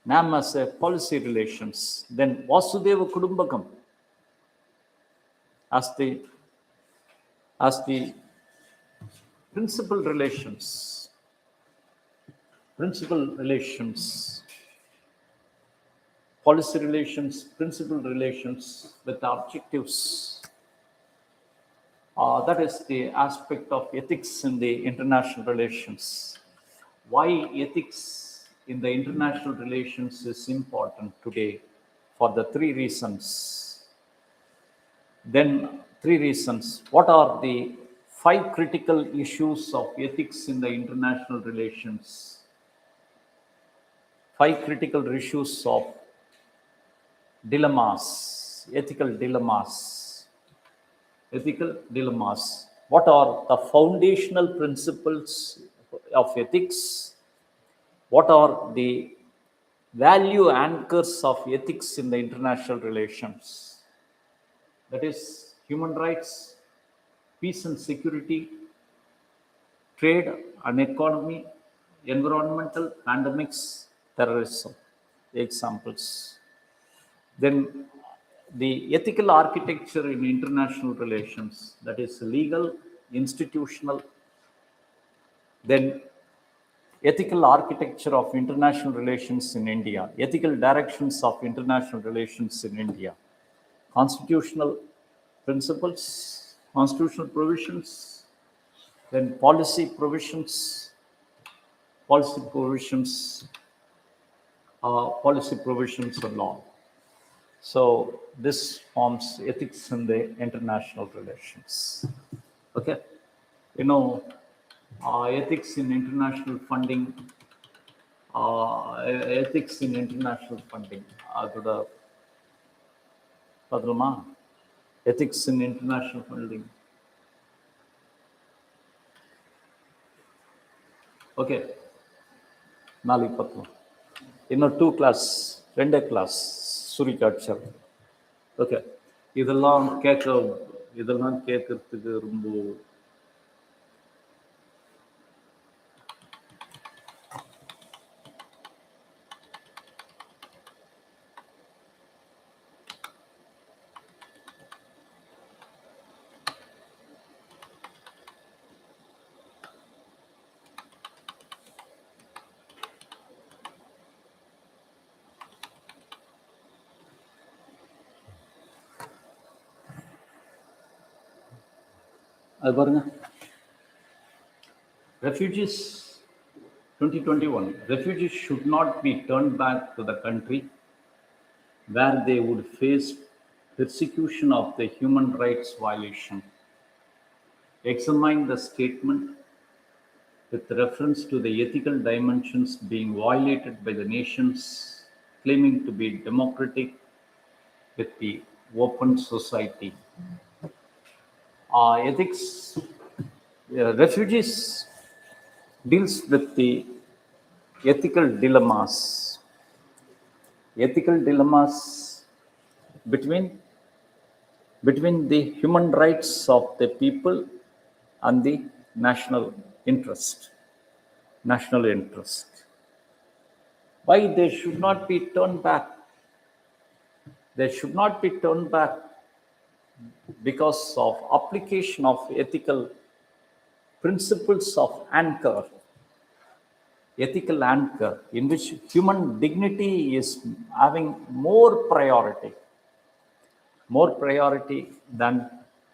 NAM as a policy relations. Then Vasudeva Kudumbakam as the principal relations, policy relations, principal relations with the objectives. That is the aspect of ethics in the international relations. Why ethics in the international relations is important today? For the three reasons. Then three reasons. What are the 5 critical issues of ethics in the international relations? 5 critical issues of dilemmas, ethical dilemmas. What are the foundational principles of ethics? What are the value anchors of ethics in the international relations? That is human rights, peace and security, trade and economy, environmental, pandemics, terrorism, examples. Then the ethical architecture in international relations, that is legal, institutional. Then ethical architecture of international relations in India, ethical directions of international relations in India, constitutional principles, constitutional provisions, then policy provisions and law. So this forms ethics in the international relations. Okay, ethics in international funding. Ethics in international funding. Ethics in international funding. Okay. Nali Patla. 2 class, 2 class, Surikachar. Okay. இதெல்லாம் கேட்கறதுக்கு ரொம்ப அது பாருங்க. Refugees 2021. Refugees should not be turned back to the country where they would face persecution of the human rights violation. Examine the statement with reference to the ethical dimensions being violated by the nations claiming to be democratic with the open society. Ethics, refugees deals with the ethical dilemmas, ethical dilemmas between the human rights of the people and the national interest. National interest. Why they should not be turned back? They should not be turned back because of application of ethical principles of anchor, ethical anchor, in which human dignity is having more priority than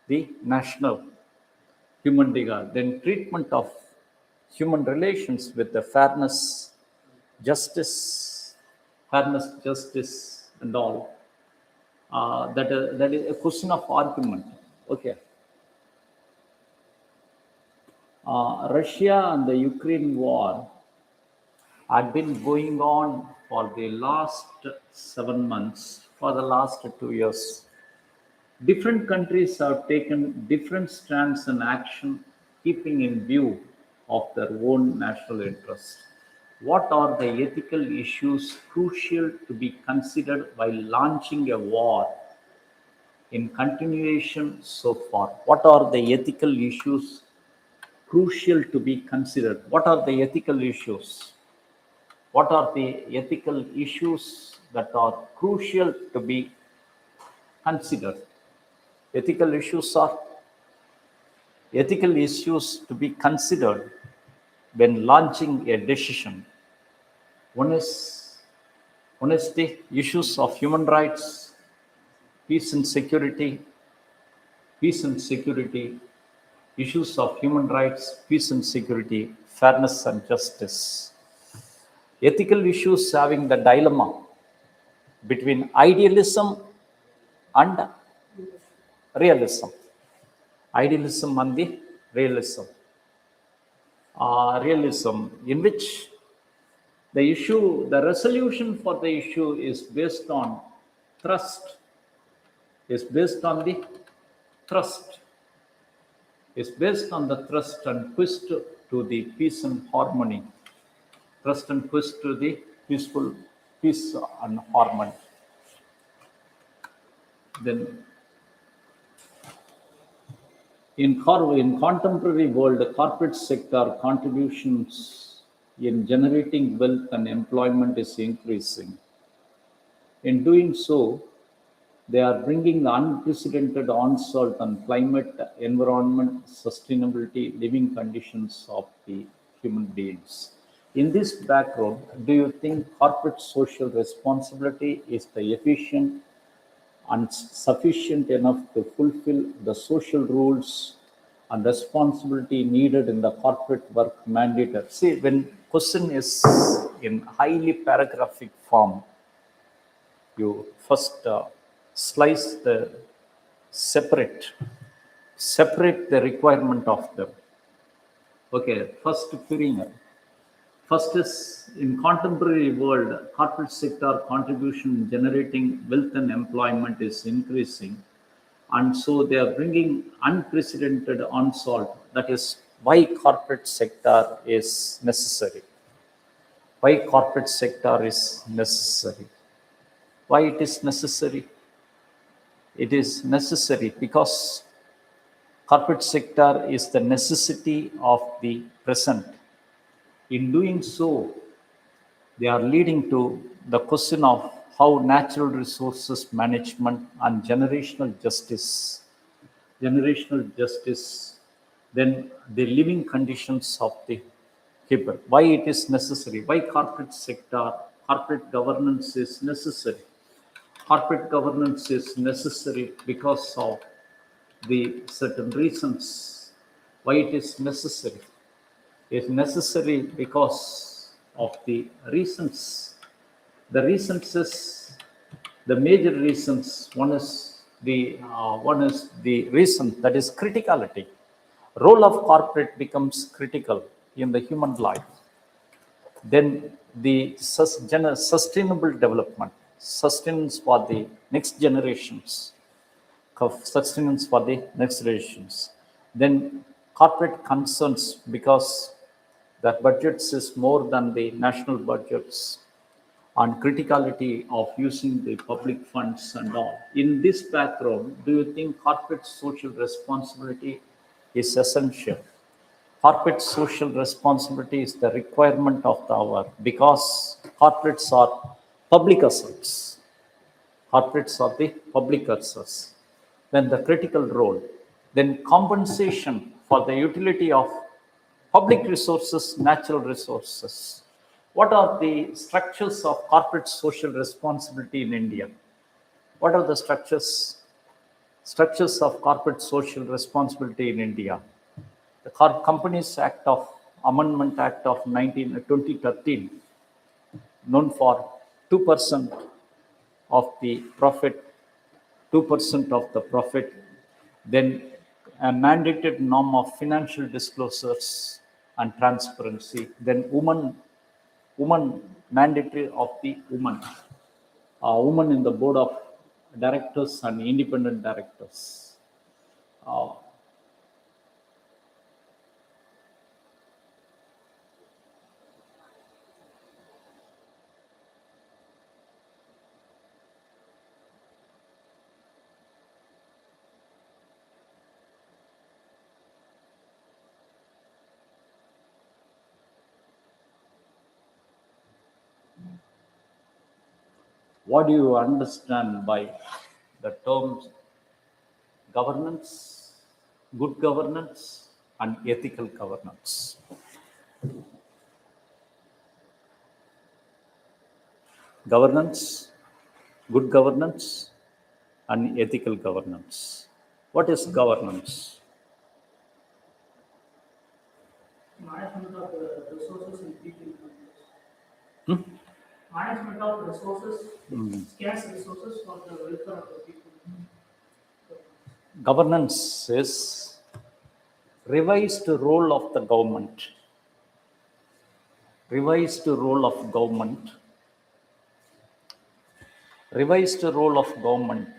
the national human dignity, then treatment of human relations with the justice, and all. That is a question of argument. Okay. Russia and the Ukraine war had been going on for the last 7 months, for the last 2 years. Different countries have taken different stands and action, keeping in view of their own national interests. What are the ethical issues crucial to be considered while launching a war in continuation so far? What are the ethical issues crucial to be considered? What are the ethical issues? What are the ethical issues that are crucial to be considered? Ethical issues to be considered when launching a decision. One is the issues of human rights, peace and security, issues of human rights, peace and security, fairness and justice. Ethical issues having the dilemma between idealism and realism. Idealism and the realism. Realism, in which the resolution for the issue is based on trust, is based on the trust and quest to the peace and harmony. Trust and quest to the peaceful peace and harmony. Then in contemporary world, the corporate sector contributions in generating wealth and employment is increasing. In doing so, they are bringing the unprecedented onslaught on climate, environment, sustainability, living conditions of the human beings. In this background, do you think corporate social responsibility is the efficient and sufficient enough to fulfill the social rules and responsibility needed in the corporate work mandated? See, when question is in highly paragraphic form, you first slice the separate the requirement of them. Okay, first is in contemporary world, corporate sector contribution generating wealth and employment is increasing, and so they are bringing unprecedented onslaught. That is why corporate sector is necessary. Why corporate sector is necessary? Why it is necessary? It is necessary because corporate sector is the necessity of the present. In doing so, they are leading to the question of how natural resources management and generational justice, then the living conditions of the people. Why it is necessary? Why corporate governance is necessary? Corporate governance is necessary because of the certain reasons. Why it is necessary? It's necessary because of the reasons. The reasons is The major reasons, one is the reason, that is criticality. Role of corporate becomes critical in the human life. Then the sustainable development, sustenance for the next generations, sustenance for the next generations. Then corporate concerns, because the budgets is more than the national budgets, and criticality of using the public funds and all. In this background, do you think corporate social responsibility is essential? Corporate social responsibility is the requirement of the hour, because corporates are public assets. Corporates are the public assets. Then the critical role. Then compensation for the utility of public resources, natural resources. What are the structures of corporate social responsibility in India? What are the structures of corporate social responsibility in India? The Companies Act of Amendment Act of 2013, known for 2% of the profit, 2% of the profit. Then a mandated norm of financial disclosures and transparency. Then woman mandatory of the woman in the board of directors and independent directors. What do you understand by the terms governance, good governance, and ethical governance? Governance, good governance, and ethical governance. What is governance? Management of resources and people. Management of resources, scarce resources for the welfare of the people. Governance is revised role of the government. Revised role of government. Revised role of government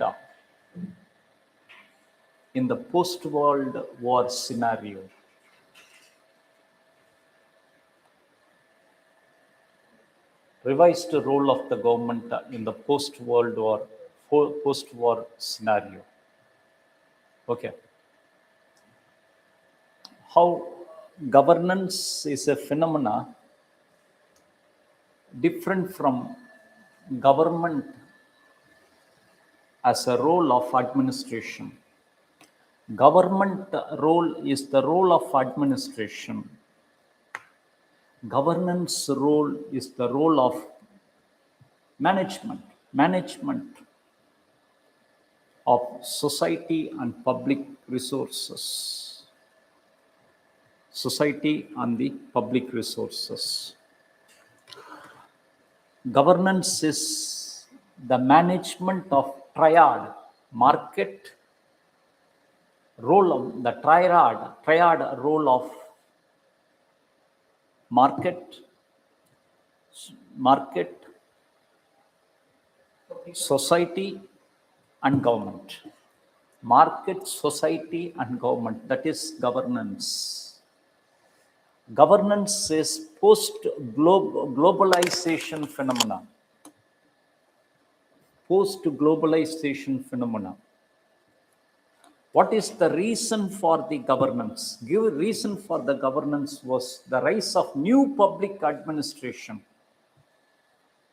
in the post-World War scenario. Revised role of the government in the post-World War, post-war scenario. Okay. How governance is a phenomena different from government as a role of administration. Government role is the role of administration. Governance role is the role of management of society and public resources. Society and the public resources. Governance is the management of triad, market, role of the triad role of market, society, and government. Market, society, and government. That is governance. Governance is post-globalization phenomena. Post-globalization phenomena. What is the reason for the governance? Give reason for the governance was the rise of new public administration.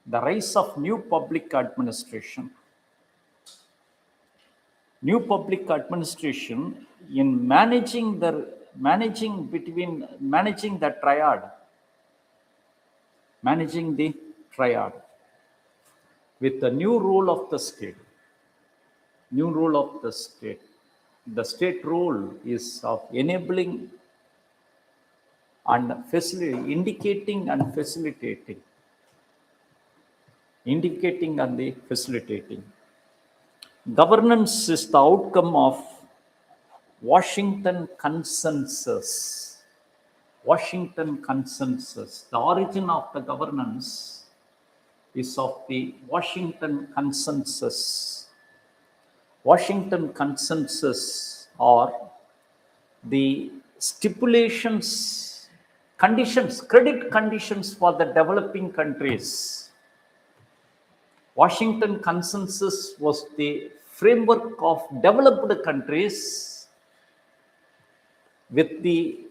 The rise of new public administration. New public administration in managing the triad, managing the triad with the new role of the state. New role of the state. The state role is of enabling and indicating and facilitating indicating and the facilitating. Governance is the outcome of Washington Consensus. Washington Consensus. The origin of the governance is of the Washington Consensus. Washington Consensus or the stipulations, conditions, credit conditions for the developing countries. Washington Consensus was the framework of developed countries with the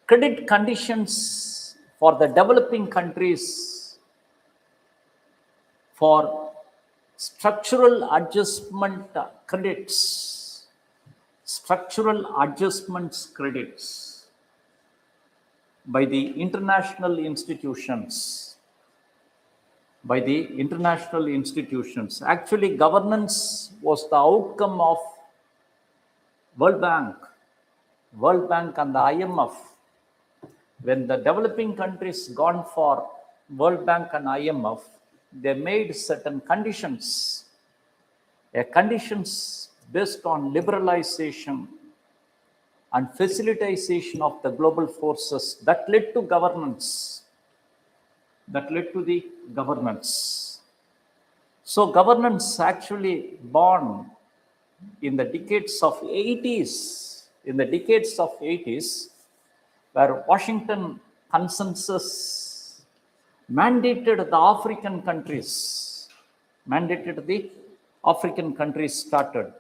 credit conditions for the developing countries for structural adjustment credits, structural adjustments credits by the international institutions. By the international institutions. Actually, governance was the outcome of World Bank and the IMF. When the developing countries gone for World Bank and IMF, they made certain conditions, conditions based on liberalization and facilitation of the global forces that led to governance. That led to the governance. So governance actually born in the decades of 80s, where Washington Consensus mandated the African countries, started.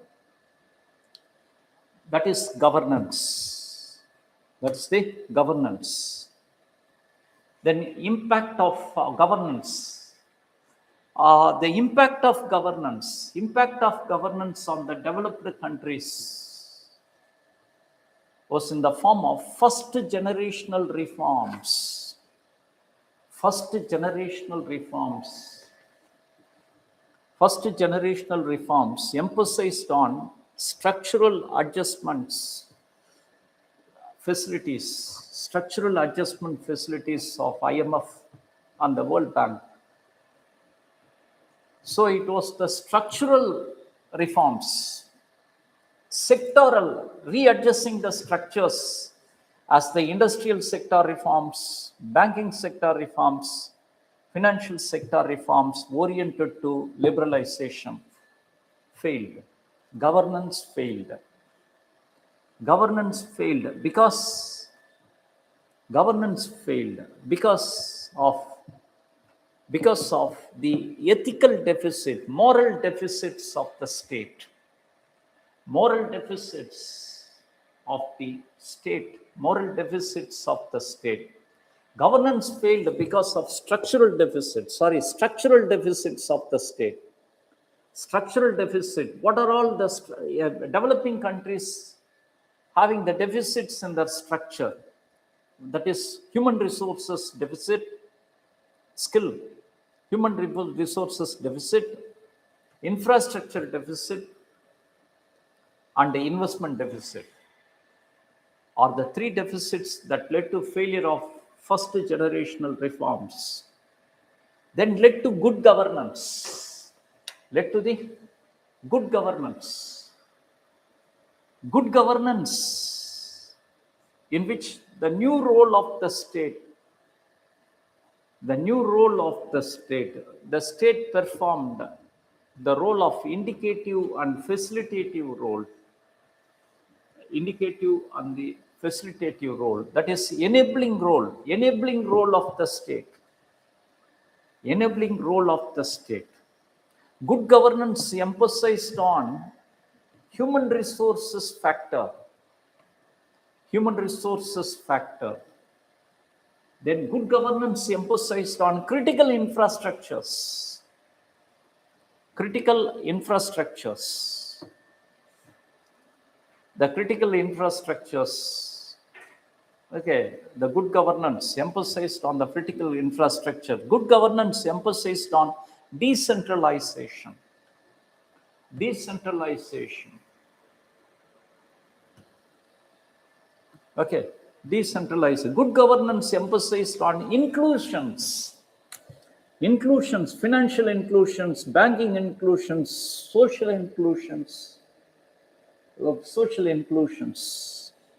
That is governance. That's the governance. Then impact of governance. The impact of governance on the developed countries was in the form of first generational reforms. First generational reforms emphasized on structural adjustments structural adjustment facilities of IMF and the World Bank. So it was the structural reforms, sectoral, readjusting the structures as the industrial sector reforms, banking sector reforms, financial sector reforms oriented to liberalization failed. Governance failed because of the ethical deficit, moral deficits of the state. Governance failed because of structural deficits of the state. Structural deficit. What are all the developing countries having the deficits in their structure? That is human resources deficit, skill, human resources deficit, infrastructure deficit, and the investment deficit are the three deficits that led to failure of first generational reforms. Then led to good governance. Good governance in which the new role of the state, the state performed the role of indicative and facilitative role. That is enabling role of the state. Good governance emphasized on human resources factor. Then good governance emphasized on critical infrastructures. The critical infrastructures. Okay, the good governance emphasized on the critical infrastructure. Good governance emphasized on decentralization. Good governance emphasized on inclusions. Inclusions, financial inclusions, banking inclusions, social inclusions.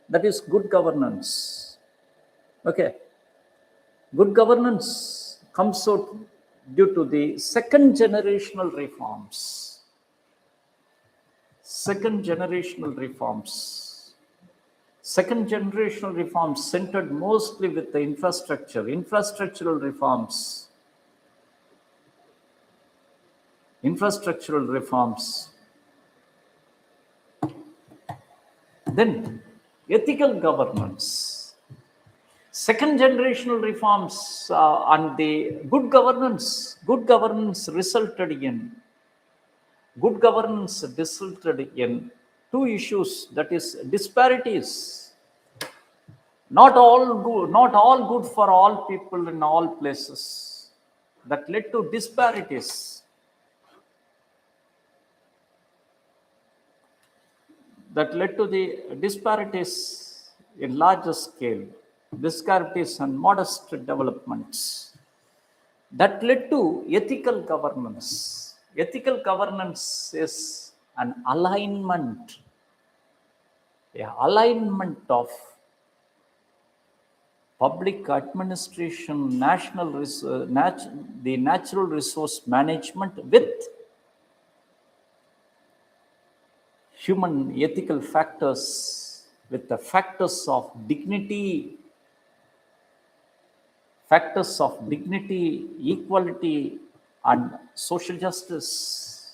That is good governance. Okay. Good governance comes out due to the second generational reforms. Second generational reforms centered mostly with the infrastructural reforms. Then ethical governance. Second generational reforms and the good governance resulted in two issues, that is disparities. Not all good for all people in all places. That led to disparities. That led to the disparities in larger scale, disparities and modest developments. That led to ethical governance. Ethical governance is an alignment of public administration, the natural resource management with human ethical factors, with the factors of dignity, equality, and social justice.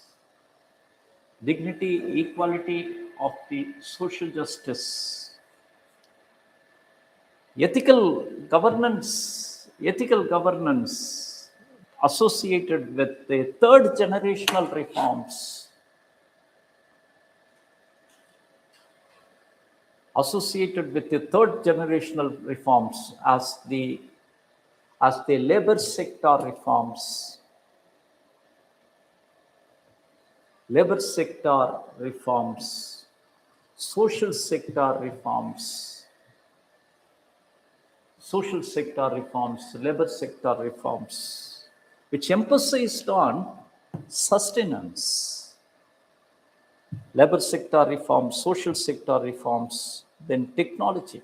Dignity, equality of the social justice. Ethical governance associated with the third generational reforms. As the labor sector reforms, social sector reforms, labor sector reforms, which emphasized on sustenance. Labor sector reforms, social sector reforms, then technology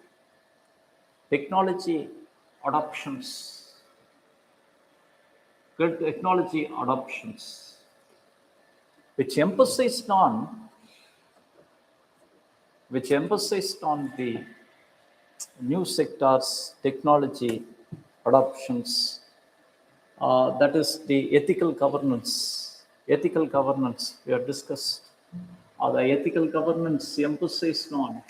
adoptions, which emphasized on the new sectors, technology adoptions. That is the ethical governance. We have discussed. The ethical governance emphasized on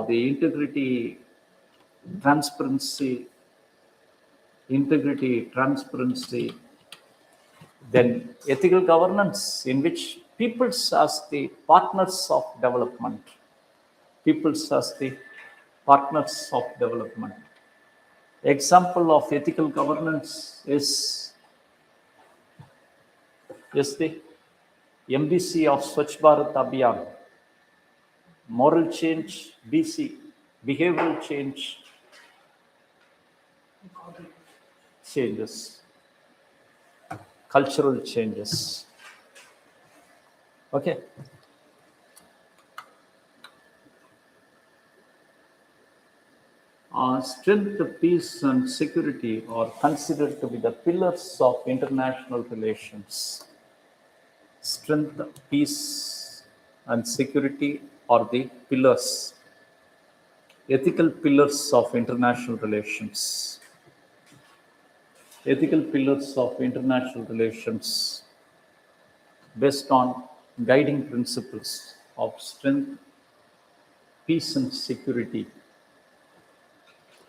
the integrity, transparency. Then ethical governance in which peoples as the partners of development. Example of ethical governance is the MBC of Swachh Bharat Abhiyan, moral change, BC, behavioral changes, cultural changes. Okay. Strength, peace, and security are considered to be the pillars of international relations. Strength, peace, and security are the pillars, ethical pillars of international relations. Based on guiding principles of strength, peace, and security.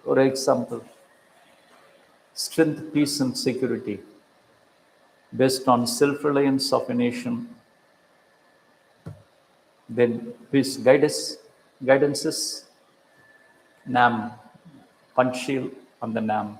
For example, strength, peace, and security based on self-reliance of a nation. Then peace guidances, NAM, Panchsheel, and the NAM.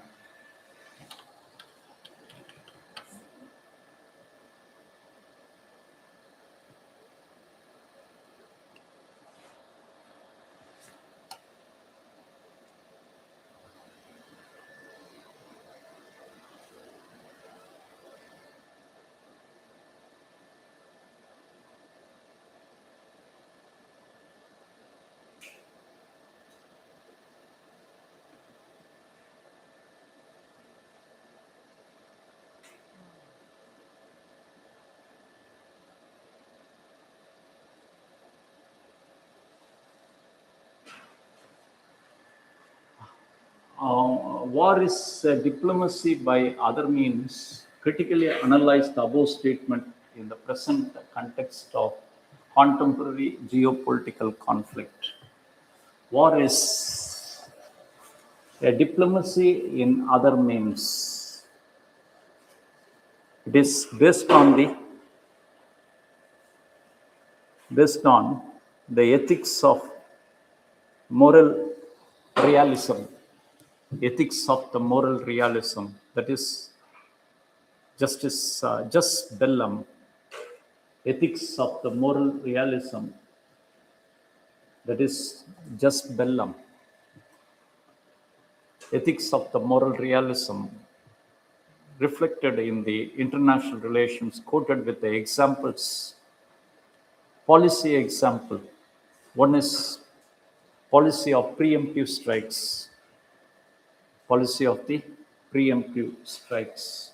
War is diplomacy by other means. Critically analyze the above statement in the present context of contemporary geopolitical conflict. War is a diplomacy in other means. It is based on the ethics of moral realism. Ethics of the moral realism, that is just bellum. Ethics of the moral realism, that is just bellum. Ethics of the moral realism reflected in the international relations quoted with the examples. Policy example. One is policy of preemptive strikes. Policy of the preemptive strikes.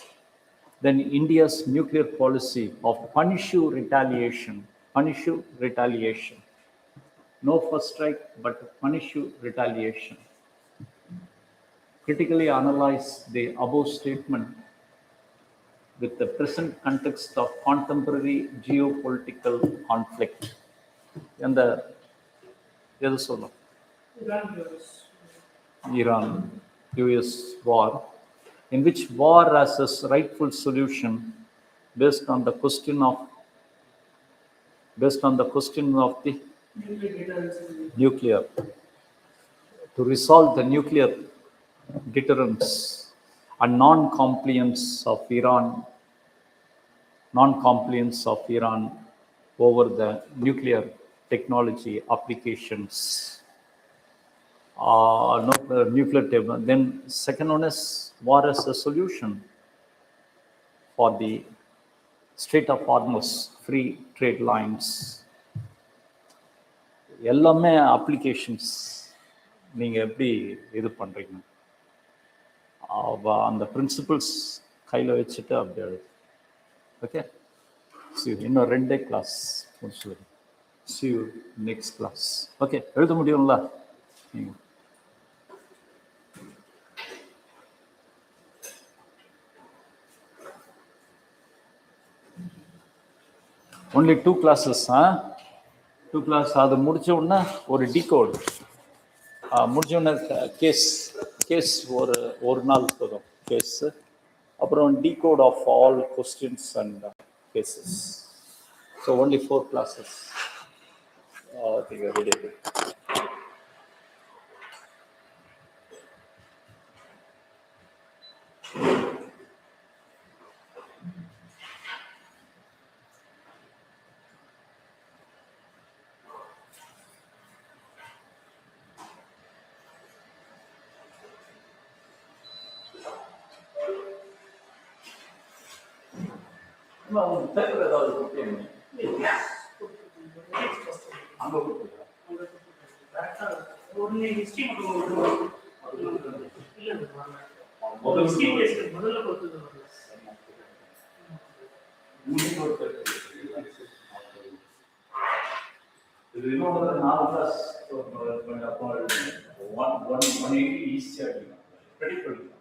Then India's nuclear policy of punish you retaliation. Punish you retaliation. No first strike, but punish you retaliation. Critically analyze the above statement with the present context of contemporary geopolitical conflict. And the other solo. Iran-US war, in which war has a rightful solution based on the question of the nuclear, to resolve the nuclear deterrence and non-compliance of Iran over the nuclear technology applications. Nuclear table. Then second one is war as a solution for the Strait of Hormuz, free trade lines. எல்லாமே applications நீங்கள் எப்படி இது பண்ணுறீங்க அந்த principles கையில் வச்சுட்டு அப்படி எழுது. ஓகே, இன்னும் 2 கிளாஸ் முடிச்சு. See you next class. Okay, எழுத முடியும்ல நீங்கள்? only 2 classes. 2 class. அது முடிச்ச உடனே ஒரு டிகோட் முடிச்ச உடனே கேஸ் ஒரு நாள் போதும் கேஸ். அப்புறம் decode of all questions and cases. So only 4 classes. Very good. Paper ஏதாவது கொடுத்தீங்க? அங்கே கொடுத்துருக்கா? ஒரு ஹிஸ்ட்ரி மட்டும் முதல்ல கொடுத்தது இது இன்னும் 4 கிளாஸ் அப்போ 180 ஈஸியாக படிக்கணும்.